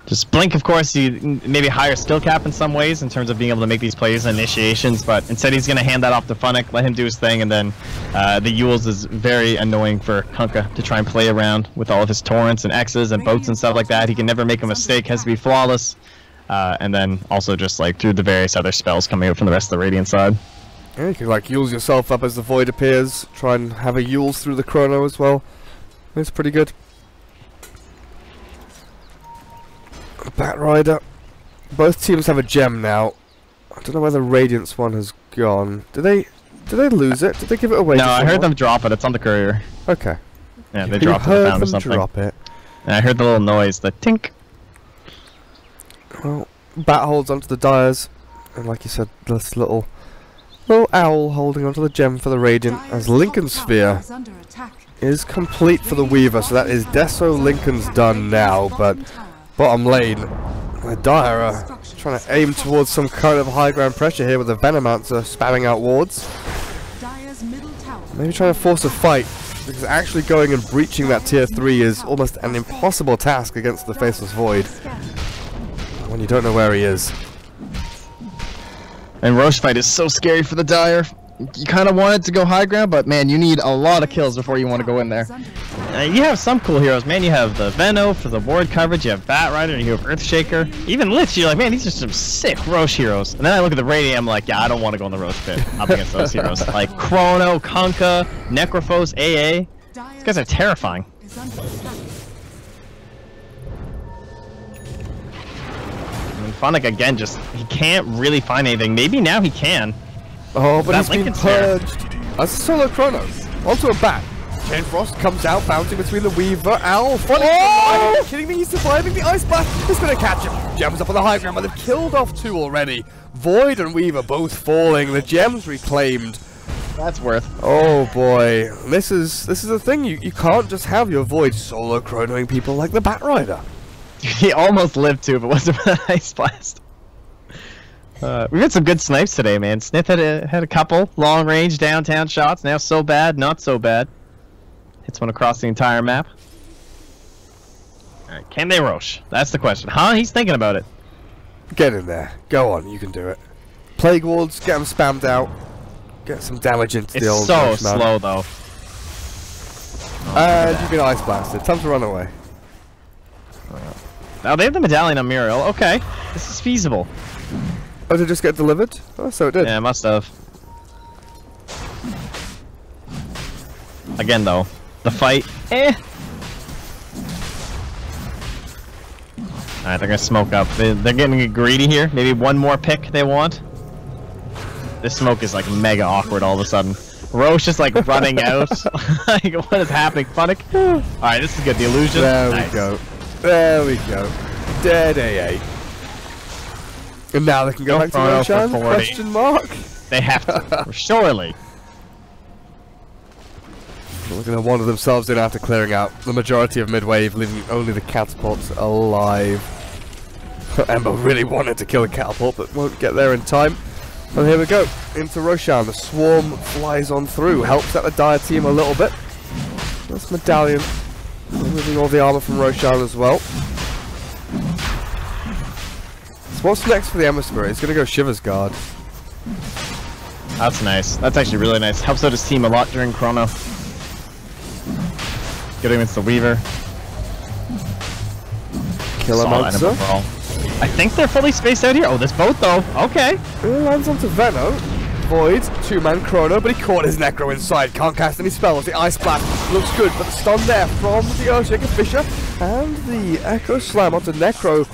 Just Blink, of course, you maybe higher skill cap in some ways in terms of being able to make these plays and initiations, but instead he's going to hand that off to Fnatic, let him do his thing, and then the Yules is very annoying for Kunkka to try and play around with all of his torrents and X's and boats and stuff like that. He can never make a mistake, has to be flawless, and then also just like through the various other spells coming out from the rest of the Radiant side. Yeah, you can like Yules yourself up as the Void appears, try and have a Yules through the chrono as well. It's pretty good. Bat Rider. Both teams have a gem now. I don't know where the Radiance one has gone. Did they lose it? Did they give it away? No, I heard them drop it. It's on the courier. Okay. Yeah, they dropped it down or something. Drop it. And I heard the little noise, the tink. Well, Bat holds onto the Dyers, and like you said, this little owl holding onto the gem for the Radiant, as Lincoln Sphere is complete for the Weaver, so that is Deso Lincoln's done now, but bottom lane, the Dire are trying to aim towards some kind of high ground pressure here with the Venomancer spamming out wards. Maybe trying to force a fight, because actually going and breaching that tier 3 is almost an impossible task against the Faceless Void when you don't know where he is. And Roche fight is so scary for the Dire. You kind of want it to go high ground, but man, you need a lot of kills before you want to go in there. You have some cool heroes, man. You have the Veno for the ward coverage, you have Bat Rider, and you have Earthshaker. Even Lich, you're like, man, these are some sick Roche heroes. And then I look at the Radiant, I'm like, yeah, I don't want to go in the Roche pit up against those heroes. Like Chrono, Kunkka, Necrophos, AA. These guys are terrifying. Fnatic again, just he can't really find anything. Maybe now he can. Oh, but he's been purged. That's a solo chrono. Onto a Bat. Chain Frost comes out, bouncing between the Weaver. Owl, Fnatic. Are you kidding me? He's surviving the Ice Blast. He's gonna catch him. Gems up on the high ground, but they've killed off 2 already. Void and Weaver both falling. The gems reclaimed. That's worth. Oh boy, this is the thing. You can't just have your Void solo chronoing people like the Bat Rider. He almost lived too if it wasn't for that Ice Blast. We've had some good snipes today, man. Snith had a couple long range downtown shots. Now so bad, not so bad. Hits one across the entire map. Alright, can they Roche? That's the question. Huh? He's thinking about it. Get in there. Go on, you can do it. Plague Wards, get them spammed out. Get some damage into the old It's so slow though. And you've been Ice Blasted. Time to run away. Now they have the medallion on Muriel. Okay, this is feasible. Oh, did it just get delivered? Oh, so it did. Yeah, it must have. Again, though, the fight. Alright, they're gonna smoke up. They're getting greedy here. Maybe one more pick they want. This smoke is like mega awkward all of a sudden. Roche is like running out. Like, what is happening? Fnatic? Alright, this is good. The illusion. There we go. There we go. Dead AA. And now they can go back to Roshan? Question mark? They have to. Surely. They're going to wander themselves in after clearing out the majority of mid-wave, leaving only the catapults alive. Ember really wanted to kill the catapult, but won't get there in time. And here we go, into Roshan. The swarm flies on through, helps out the Dire team a little bit. That's Medallion, removing all the armor from Roshan as well. So what's next for the Ember Spirit? He's going to go Shiver's Guard. That's nice. That's actually really nice. Helps out his team a lot during Chrono. Get against the Weaver. Kill him also. I think they're fully spaced out here. Oh, this boat though. Okay. It lands onto Veno. Void, 2-man Chrono, but he caught his Necro inside. Can't cast any spells. The Ice Blast looks good, but the stun there from the Earthshaker Fisher. And the Echo Slam onto Necro.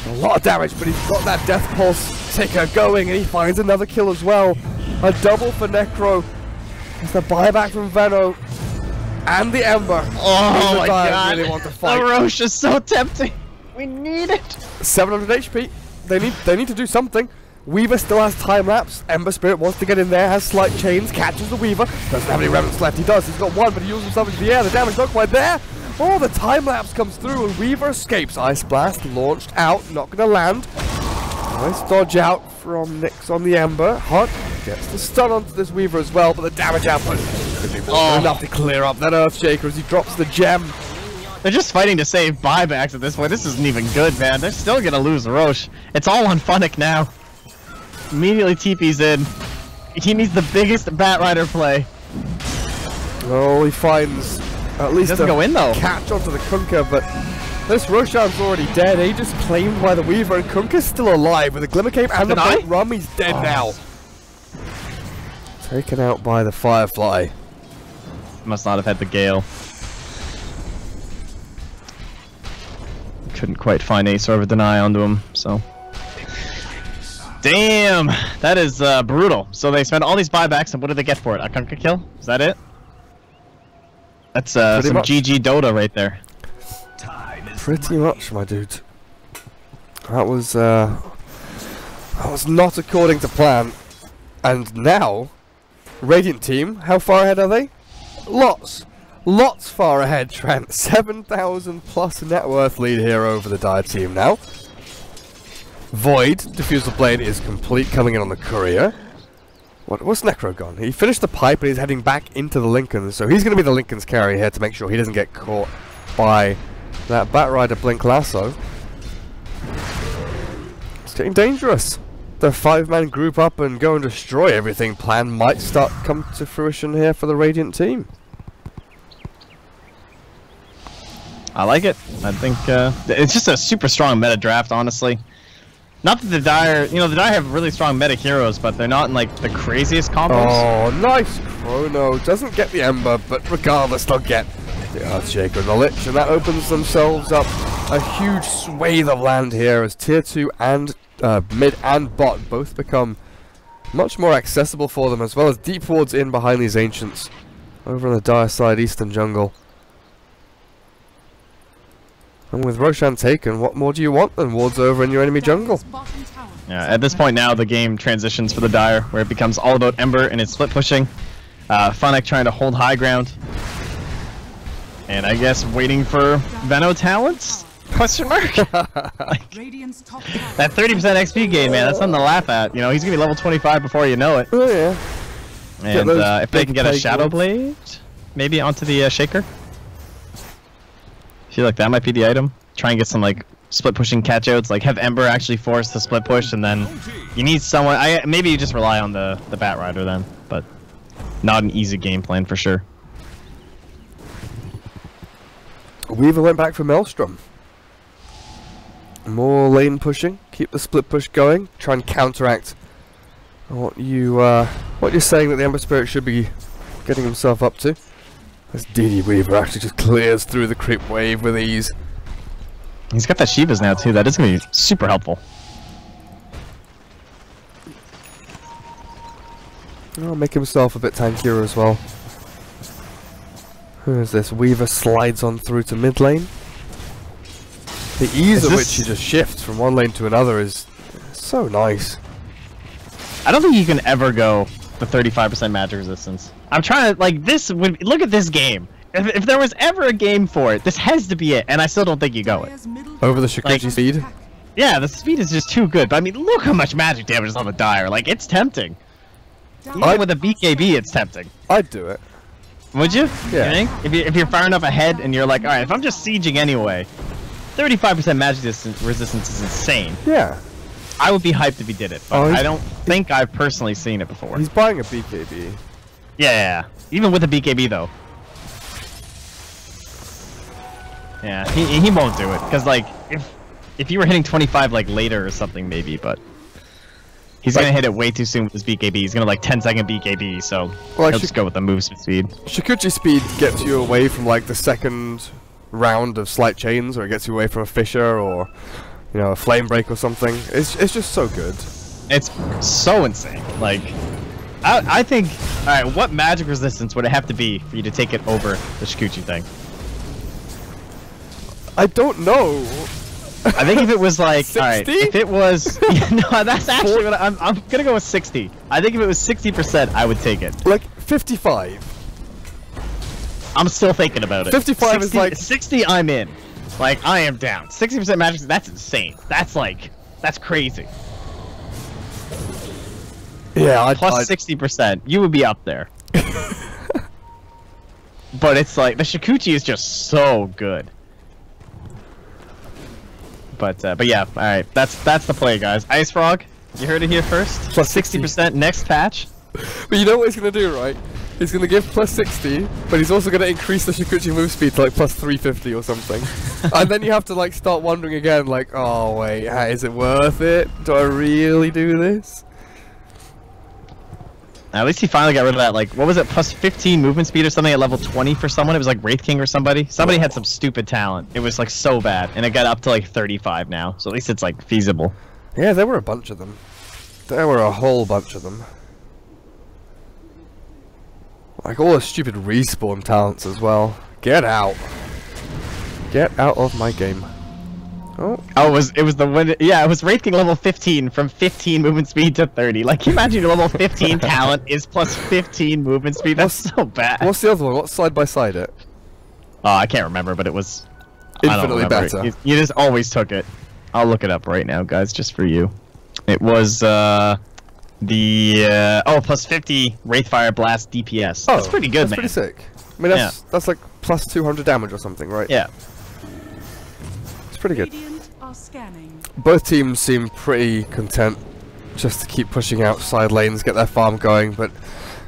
A lot of damage, but he's got that Death Pulse ticker going, and he finds another kill as well. A double for Necro. It's the buyback from Veno. And the Ember. Oh my god. Really want to fight. The Roche is so tempting. We need it. 700 HP. They need to do something. Weaver still has time lapse. Ember Spirit wants to get in there, has slight chains, catches the Weaver. Doesn't have any remnants left. He does. He's got one, but he uses himself into the air. The damage not quite there. Oh, the time lapse comes through and Weaver escapes. Ice Blast launched out, not going to land. Nice dodge out from Nyx on the Ember. Hot gets the stun onto this Weaver as well, but the damage output could be more than enough to clear up that Earthshaker as he drops the gem. They're just fighting to save buybacks at this point. This isn't even good, man. They're still gonna lose Roche. It's all on Fnatic now. Immediately TP's in. He needs the biggest Batrider play. Oh, he finds at least doesn't go in though. Catch onto the Kunkka, but this Roshan's already dead. He just claimed by the Weaver, and Kunkka's still alive with the Glimmer Cape and the Bolt Rum. He's dead now. Taken out by the Firefly. Must not have had the Gale. Couldn't quite find a sort of a deny onto him, so. Damn! That is brutal. So they spent all these buybacks, and what did they get for it? A Kunkka kill? Is that it? That's some GG Dota right there. Pretty much, my dude. That was not according to plan. And now, Radiant team, how far ahead are they? Lots far ahead, Trent. 7,000 plus net worth lead here over the Dire team now. Void, Diffusal Blade is complete, coming in on the Courier. What's Necro gone? He finished the pipe and he's heading back into the Lincoln, so he's going to be the Lincoln's carry here to make sure he doesn't get caught by that Batrider Blink Lasso. It's getting dangerous. The 5-man group up and go and destroy everything plan might start come to fruition here for the Radiant team. I like it. I think it's just a super strong meta draft, honestly. Not that the Dire, the Dire have really strong meta heroes, but they're not in like the craziest combos. Oh, nice Chrono. Doesn't get the Ember, but regardless, they'll get the Earthshaker and the Lich, and that opens themselves up a huge swathe of land here as Tier 2 and mid and bot both become much more accessible for them, as well as deep wards in behind these Ancients over on the Dire side, Eastern Jungle. And with Roshan taken, what more do you want than wards over in your enemy jungle? Yeah, at this point now, the game transitions for the Dire, where it becomes all about Ember and its split pushing. Fnatic trying to hold high ground. And I guess waiting for Veno talents? Question mark? Like, that 30% XP gain, man, that's something to laugh at. He's going to be level 25 before you know it. Oh, yeah. And if they can get a Shadow Blade, maybe onto the Shaker. I feel like that might be the item. Try and get some like split pushing catchouts, like have Ember actually force the split push, and then you need someone. Maybe you just rely on the Batrider then, but not an easy game plan for sure. Weaver went back for Maelstrom. More lane pushing. Keep the split push going. Try and counteract what you're saying that the Ember Spirit should be getting himself up to. As DD Weaver actually just clears through the creep wave with ease. He's got that Shivas now too. That is going to be super helpful. Oh, make himself a bit tankier as well. Who is this? Weaver slides on through to mid lane. The ease at which he just shifts from one lane to another is so nice. I don't think you can ever go the 35% magic resistance. I'm trying to, like, this, look at this game. If there was ever a game for it, this has to be it, and I still don't think you go it. Over the Shikuchi speed? Yeah, the speed is just too good, but I mean, look how much magic damage is on the Dire. Like, it's tempting. Even with a BKB, it's tempting. I'd do it. Would you? Yeah. You think? If you're far enough ahead and you're like, alright, if I'm just sieging anyway, 35% magic resistance is insane. Yeah. I would be hyped if he did it, but I don't think I've personally seen it before. He's buying a BKB. Yeah, even with a BKB though. Yeah, he won't do it, because like, if you were hitting 25 like later or something maybe, but he's gonna hit it way too soon with his BKB. He's gonna like 10-second BKB, so he'll just go with the move speed. Shikuchi speed gets you away from like the second round of slight chains, or it gets you away from a Fissure or, you know, a flame break or something. It's just so good. It's so insane. Like, I think, alright, what magic resistance would it have to be for you to take it over the Shikuchi thing? I don't know. I think if it was like, alright, if it was, no, that's actually what I'm gonna go with 60. I think if it was 60%, I would take it. Like 55. I'm still thinking about it. 55 60, is like 60. I'm in. Like, I am down. 60% magic. That's insane. That's like, that's crazy. Yeah, plus 60%, you would be up there. But it's like the Shikuchi is just so good. But yeah, all right. That's the play, guys. Ice Frog, you heard it here first. Plus 60% next patch. But you know what he's gonna do, right? He's gonna give plus 60, but he's also gonna increase the Shikuchi move speed to like plus 350 or something. And then you have to like start wondering again, like, oh wait, is it worth it? Do I really do this? At least he finally got rid of that, like, what was it, plus 15 movement speed or something at level 20 for someone? It was like Wraith King or somebody. Somebody had some stupid talent. It was like so bad, and it got up to like 35 now. So at least it's like feasible. Yeah, there were a bunch of them. There were a whole bunch of them. Like all the stupid respawn talents as well. Get out. Get out of my game. Oh, it was the one. Yeah, it was Wraith King level 15 from 15 movement speed to 30. Like, can you imagine your level 15 talent is plus 15 movement speed? That's so bad. What's the other one? What's side by side it? I can't remember, but it was infinitely better. You just always took it. I'll look it up right now, guys, just for you. It was plus 50 Wraithfire Blast DPS. That's pretty good, man. That's pretty sick. I mean, that's like plus 200 damage or something, right? Yeah. Pretty good. Both teams seem pretty content just to keep pushing out side lanes, get their farm going, but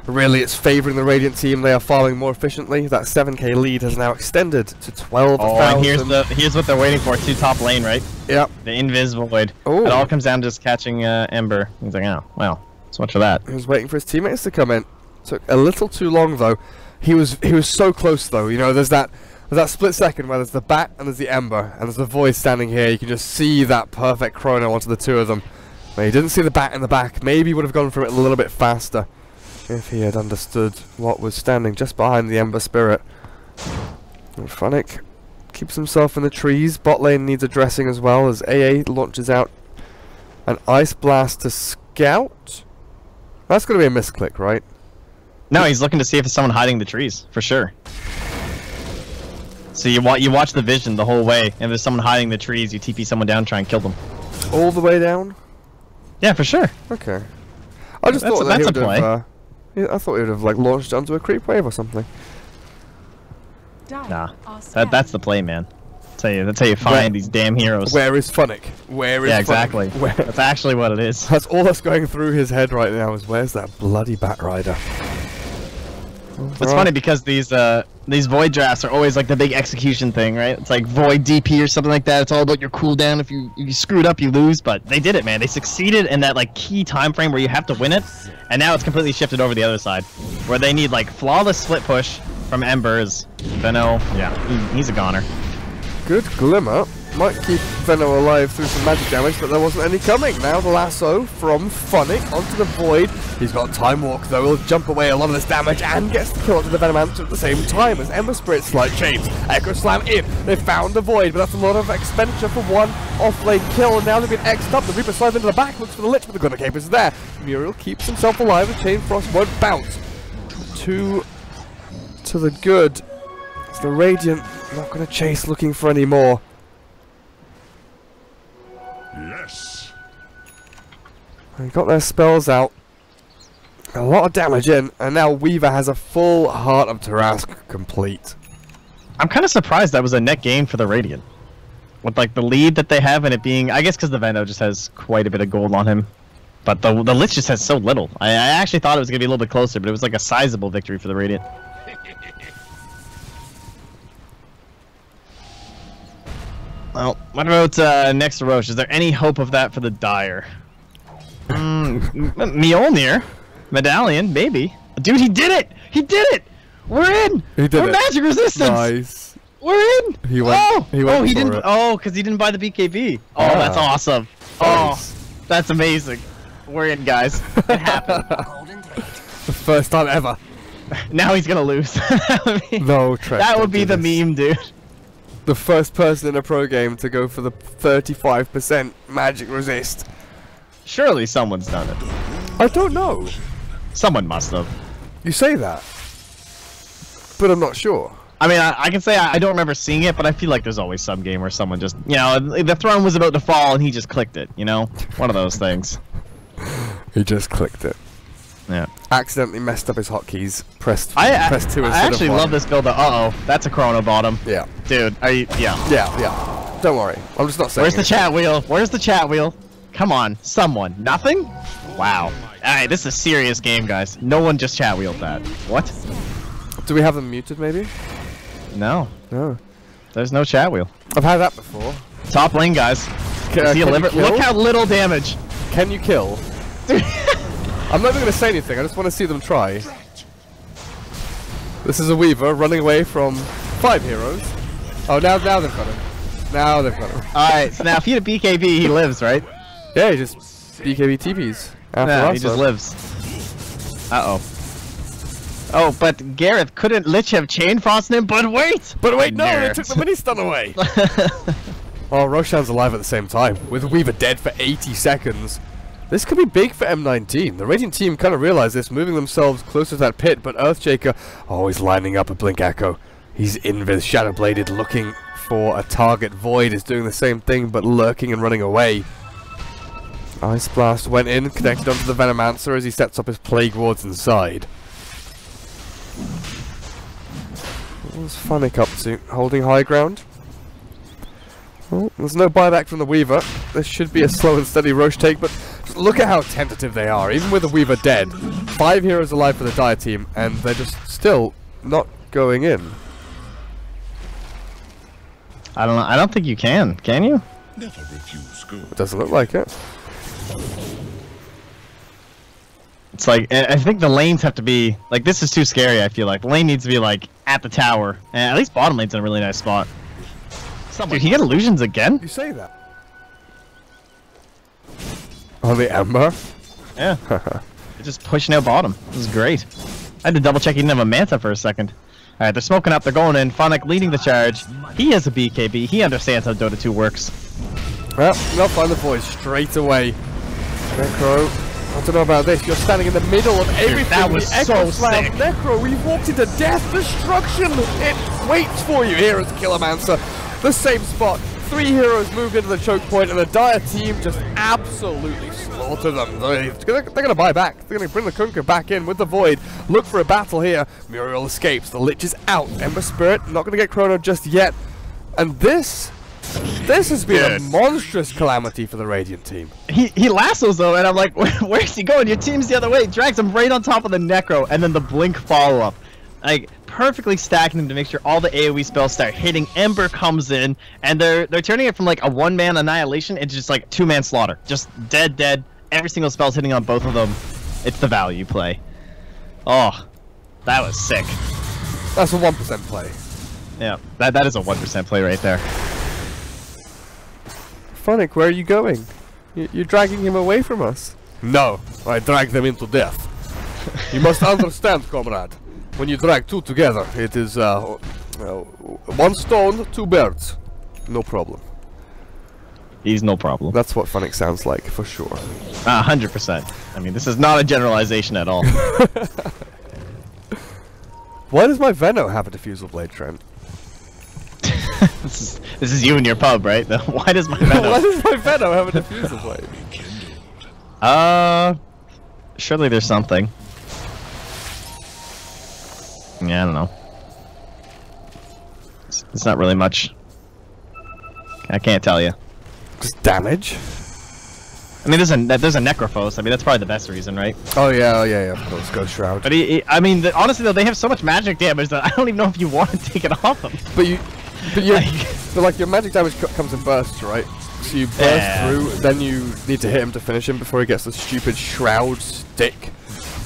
really it's favouring the Radiant team. They are farming more efficiently. That 7k lead has now extended to 12,000. Oh, and here's what they're waiting for, 2 top lane, right? Yep. The Invis Void. It all comes down to just catching Ember. He's like, oh, well, so much for that. He was waiting for his teammates to come in. Took a little too long though. He was so close though. You know, there's that split second where there's the bat and there's the Ember and there's the Void standing here. You can just see that perfect chrono onto the two of them. But he didn't see the bat in the back. Maybe he would have gone for it a little bit faster if he had understood what was standing just behind the Ember Spirit. And Fnatic keeps himself in the trees. Bot lane needs addressing as well as AA launches out an Ice Blast to scout. That's going to be a misclick, right? No, he's looking to see if there's someone hiding in the trees, for sure. So you watch the vision the whole way, and if there's someone hiding in the trees, you TP someone down, try and kill them. All the way down? Yeah, for sure. Okay. I just thought that he would have. I thought he would have like launched onto a creep wave or something. Nah, that's the play, man. That's how you find these damn heroes. Where is Fnatic? Where is? Yeah, exactly. That's actually what it is. That's all that's going through his head right now. Is where's that bloody Bat Rider? It's funny because these Void drafts are always like the big execution thing, right? It's like Void DP or something like that. It's all about your cooldown. If you screw it up, you lose. But they did it, man. They succeeded in that like key time frame where you have to win it. And now it's completely shifted over the other side, where they need like flawless split push from Embers. Veno, yeah, he's a goner. Good glimmer. Might keep Veno alive through some magic damage, but there wasn't any coming. Now the lasso from Fnatic onto the Void. He's got Time Walk, though. He'll jump away a lot of this damage and gets the kill onto the Venomancer at the same time as Ember Spirit slight chains. Echo Slam in. They found the Void, but that's a lot of expenditure for one off-lane kill. And now they've been X'd up. The Reaper slides into the back, looks for the Lich, but the Gunner Cape is there. Muriel keeps himself alive. The Chain Frost won't bounce. To the good. It's the Radiant not going to chase looking for any more. Yes. They got their spells out. A lot of damage in, and now Weaver has a full Heart of Tarask complete. I'm kind of surprised that was a net gain for the Radiant. With like the lead that they have and it being, I guess because the Veno just has quite a bit of gold on him. But the Lich just has so little. I actually thought it was going to be a little bit closer, but it was like a sizable victory for the Radiant. Well, what about next to Roche? Is there any hope of that for the Dire? Mjolnir? Medallion? Maybe. Dude, he did it! He did it! We're in! He did We're magic resistance! Nice. We're in! He went, he didn't. it. Oh, because he didn't buy the BKB. Oh, that's awesome. Nice. Oh, that's amazing. We're in, guys. It happened. The first time ever. Now he's gonna lose. No, Trek. That would be the meme, dude. The first person in a pro game to go for the 35% magic resist. Surely someone's done it. I don't know. Someone must have. You say that, but I'm not sure. I mean, I can say I don't remember seeing it, but I feel like there's always some game where someone just, you know, the throne was about to fall and he just clicked it, you know? One of those things. He just clicked it. Yeah. Accidentally messed up his hotkeys. Pressed 2 instead of 1. I actually love this build. Uh-oh, that's a chrono bottom. Yeah. Dude, are you, Yeah. Don't worry. I'm just not saying Where's the chat wheel? Where's the chat wheel? Come on, someone. Nothing? Wow. Alright, this is a serious game, guys. No one just chat wheeled that. What? Do we have them muted, maybe? No. No. There's no chat wheel. I've had that before. Top lane, guys. Look how little damage. Can you kill? I'm not even going to say anything, I just want to see them try. This is a Weaver running away from 5 heroes. Oh, now they've got him. Now they've got him. Alright, so now if he had a BKB, he lives, right? Yeah, he just BKB TPs. Yeah, he just lives. Uh-oh. Oh, but Gareth, couldn't Lich have chain frosted him? But wait! No, they took the mini stun away! Oh, Roshan's alive at the same time, with Weaver dead for 80 seconds. This could be big for M19. The Radiant team kind of realized this, moving themselves closer to that pit, but Earthshaker always lining up a Blink Echo. He's Invis, Shadowbladed, looking for a target. Void is doing the same thing, but lurking and running away. Ice Blast went in, connected onto the Venomancer as he sets up his Plague Wards inside. What's Fnatic up to? Holding high ground? Oh, there's no buyback from the Weaver. This should be a slow and steady Roche take, but just look at how tentative they are. Even with the Weaver dead, 5 heroes alive for the Dire team, and they're just still not going in. I don't know. I don't think you can. Can you? Never refuse good. It doesn't look like it. It's like, I think the lanes have to be, like, this is too scary, I feel like. The lane needs to be, like, at the tower. And at least bottom lane's in a really nice spot. Dude, he got illusions again? You say that. On the Ember? Yeah. They're just pushing out bottom. This is great. I had to double check he didn't have a Manta for a second. Alright, they're smoking up, they're going in. Fnatic leading the charge. He has a BKB, he understands how Dota 2 works. Well, they'll find the boys straight away. Necro, I don't know about this, you're standing in the middle of everything. Dude, that was so sick. Necro, we've walked into death, destruction! It waits for you here as Killermancer. The same spot. 3 heroes moved into the choke point, and the Dire team just absolutely slaughter them. They're going to buy back. They're going to bring the Kunkka back in with the Void. Look for a battle here. Muriel escapes. The Lich is out. Ember Spirit not going to get Chrono just yet. And this has been a monstrous calamity for the Radiant team. He lassos though, and I'm like, where's he going? Your team's the other way. Drags him right on top of the Necro, and then the Blink follow-up. like perfectly stacking them to make sure all the AoE spells start hitting. Ember comes in, and they're turning it from like a one-man annihilation into just like two-man slaughter. Just dead. Every single spell's hitting on both of them. It's the value play. Oh, that was sick. That's a 1% play. Yeah, that is a 1% play right there. Fnatic, where are you going? You're dragging him away from us. No, I drag them into death. You must understand, comrade. When you drag two together, it is one stone, two birds. No problem. He's no problem. That's what Fnatic sounds like, for sure. 100%. I mean, this is not a generalization at all. Why does my Veno have a diffusal blade, Trent? This is you and your pub, right? Why does my Veno? Why does my Veno have a diffusal blade? Surely there's something. Yeah, I don't know. It's not really much. I can't tell you. Just damage? I mean, there's a Necrophos. I mean, that's probably the best reason, right? Oh yeah, of course, Ghost Shroud. But I mean, honestly though, they have so much magic damage that I don't even know if you want to take it off them. But like your magic damage comes in bursts, right? So you burst through, then you need to hit him to finish him before he gets the stupid Shroud stick.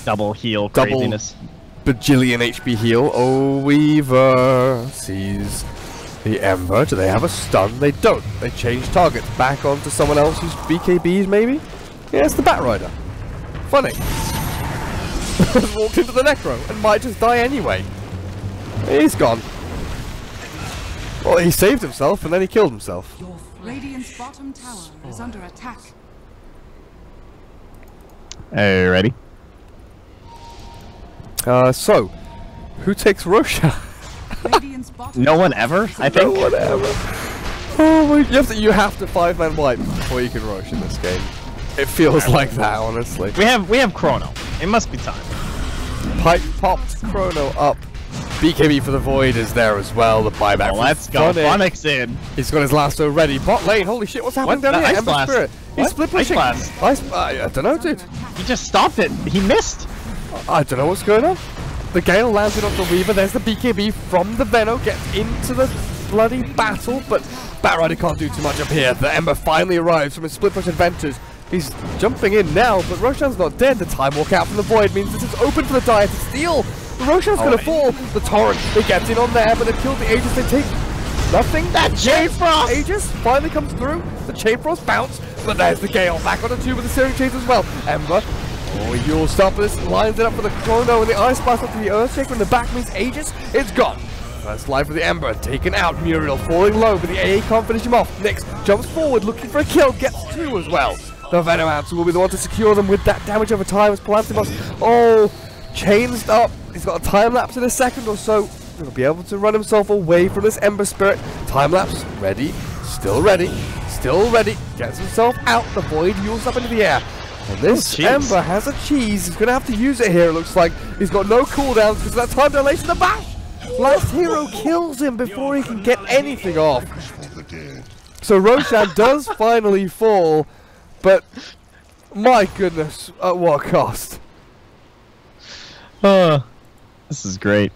Double heal craziness. Bajillion HP heal. Oh, Weaver sees the Ember. Do they have a stun? They don't. They change targets back onto someone else's BKBs, maybe? Yeah, it's the Batrider. Funny. Walked into the Necro and might just die anyway. He's gone. Well, he saved himself and then he killed himself. Radiant's bottom tower is under attack. Hey, ready? So, who takes Roshan? No one ever, I think. No one ever. Oh my! You have to 5-man wipe before you can rush in this game. It feels like that, honestly. We have Chrono. It must be time. Pipe popped Chrono up. BKB for the Void is there as well. The buyback. Oh, let's go. Onyx in. He's got his lasso ready. Bot lane. Holy shit! What's happening down here? Ember Spirit. He's split pushing. I don't know, dude. He just stopped it. He missed. I don't know what's going on. The Gale landed on the Weaver. There's the BKB from the Veno. Gets into the bloody battle, but Batrider can't do too much up here. The Ember finally arrives from his split push adventures. He's jumping in now, but Roshan's not dead. The time walk out from the Void means this is open for the Dire to steal. Roshan's gonna fall. The Torrent, they get in on there, but they've killed the Aegis. They take nothing. That Chain Frost! Aegis finally comes through. The Chain Frost bounce, but there's the Gale back on the 2 with the Searing Chains as well. Ember. Oh, you'll stop this. Lines it up for the Chrono and the Ice Blast up to the Earthshaker in the back means Aegis. It's gone. First life for the Ember. Taken out. Muriel falling low, but the AA can't finish him off. Nyx jumps forward looking for a kill. Gets 2 as well. The Venom Answer will be the one to secure them with that damage over time as Palantimos. Oh, changed up. He's got a time lapse in a second or so. He'll be able to run himself away from this Ember Spirit. Time lapse. Ready. Still ready. Still ready. Gets himself out. The Void yules up into the air. And this Ember has a cheese. He's going to have to use it here, it looks like. He's got no cooldowns because of that time dilation. The bash! Last hero kills him before he can get anything off. So Roshan does finally fall, but my goodness, at what cost? This is great.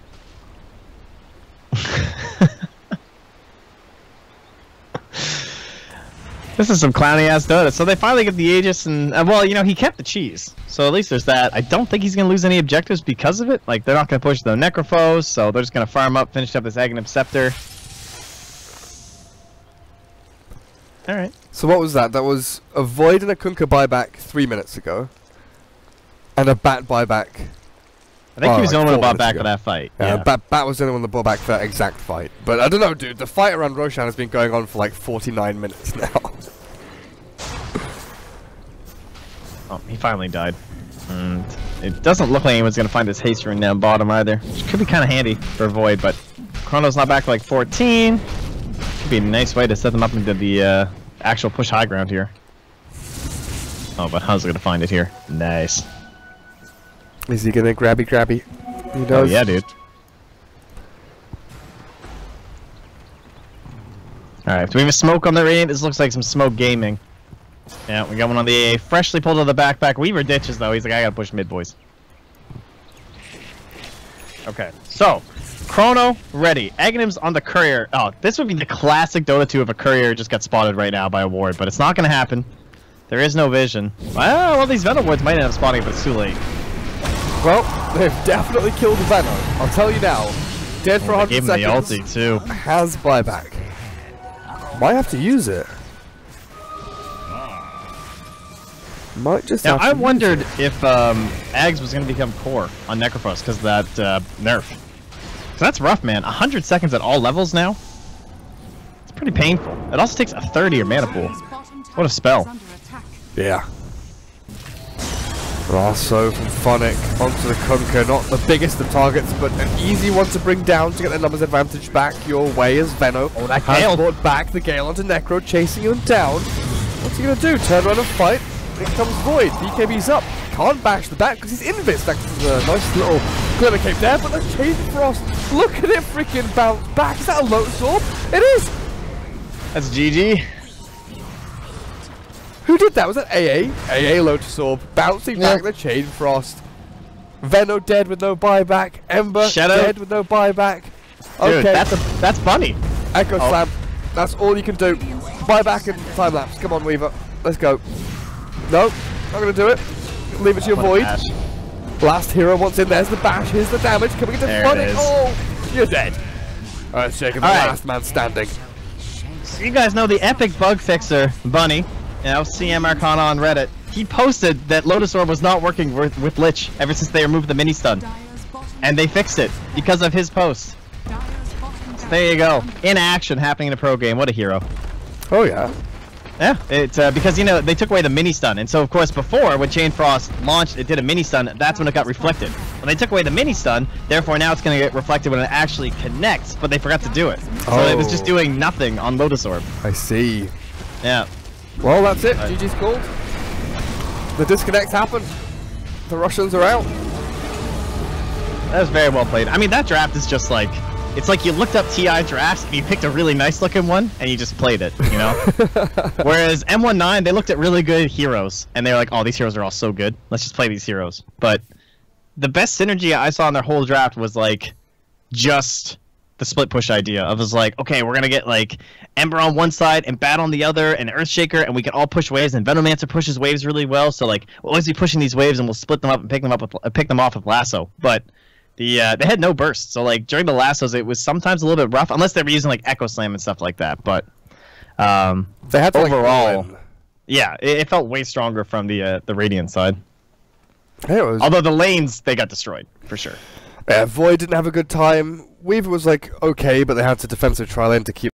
This is some clowny ass Dota. So they finally get the Aegis, and well, you know, he kept the cheese, so at least there's that. I don't think he's gonna lose any objectives because of it. Like, they're not gonna push the Necrophos, so they're just gonna farm up, finish up this Aghanim Scepter. All right. So what was that? That was a Void and a Kunkka buyback 3 minutes ago, and a Bat buyback. I think he was the only one that bought back for that fight. Yeah, Bat was the only one that bought back for that exact fight. But I don't know, dude. The fight around Roshan has been going on for like 49 minutes now. Oh, he finally died. And it doesn't look like anyone's going to find this haste rune down bottom either. Which could be kind of handy for Void, but Chrono's not back to like 14. Could be a nice way to set them up into the actual push high ground here. Oh, but how's he going to find it here? Nice. Is he gonna grabby? He does. Oh yeah, dude. Alright, do we have a smoke on the Radiant? This looks like some smoke gaming. Yeah, we got one on the AA. Freshly pulled to the backpack. Weaver ditches though. He's like, I gotta push mid, boys. Okay, so Chrono ready. Aghanim's on the courier. Oh, this would be the classic Dota 2 if a courier just got spotted right now by a ward, but it's not gonna happen. There is no vision. Well, these Venom wards might end up spawning, but it's too late. Well, they've definitely killed Venom. I'll tell you now. Dead for 100 seconds. Gave him the ulti too. Has buyback. Might have to use it. Might just. Now I wondered if Ags was going to become core on Necrophos because of that nerf. So that's rough, man. 100 seconds at all levels now. It's pretty painful. It also takes a 30 or mana pool. What a spell. Yeah. Rasso from Fnatic onto the Kunkka, not the biggest of targets, but an easy one to bring down to get the numbers advantage back your way as Venno has brought back the Gale onto Necro, chasing him down. What's he going to do? Turn around and fight? In comes Void. BKB's up. Can't bash the back because he's invis. That's a nice little Glimmer Cape there, but the Chain Frost, look at it freaking bounce back. Is that a Lotus Orb? It is! That's GG. Who did that? Was that AA? AA Lotus Orb, bouncing back the Chain Frost. Venno dead with no buyback. Ember dead with no buyback. Okay, dude, that's funny. Echo Slam. That's all you can do. Buyback and time lapse. Come on, Weaver. Let's go. No, not gonna do it. Leave it to your Void. Last hero once in. There's the bash. Here's the damage coming into Fnatic. Oh, you're dead. Alright, shaking the last man standing. So you guys know the epic bug fixer, Bunny. You know, CM Arcana on Reddit. He posted that Lotus Orb was not working with Lich ever since they removed the mini stun, and they fixed it because of his post. So there you go, in action happening in a pro game. What a hero! Oh yeah. Yeah, it's because, you know, they took away the mini stun, and so of course before when Chain Frost launched, it did a mini stun. That's when it got reflected. When they took away the mini stun, therefore now it's going to get reflected when it actually connects, but they forgot to do it. So it was just doing nothing on Lotus Orb. I see. Yeah. Well, that's it. GG's called. The disconnect happened. The Russians are out. That was very well played. I mean, that draft is just like, it's like you looked up TI drafts and you picked a really nice looking one and you just played it, you know? Whereas M19, they looked at really good heroes and they're like, oh, these heroes are all so good. Let's just play these heroes. But the best synergy I saw in their whole draft was like just the split push idea of was like, okay, we're gonna get like Ember on one side and Bat on the other and Earthshaker, and we can all push waves, and Venomancer pushes waves really well, so like we'll always be pushing these waves and we'll split them up and pick them off with lasso. But they had no burst, so like during the lassos it was sometimes a little bit rough unless they were using like Echo Slam and stuff like that. But they had to, overall, like, yeah, it felt way stronger from the Radiant side. Although the lanes, they got destroyed for sure. Yeah, Void didn't have a good time. Weaver was like okay, but they had to defensive tri lane to keep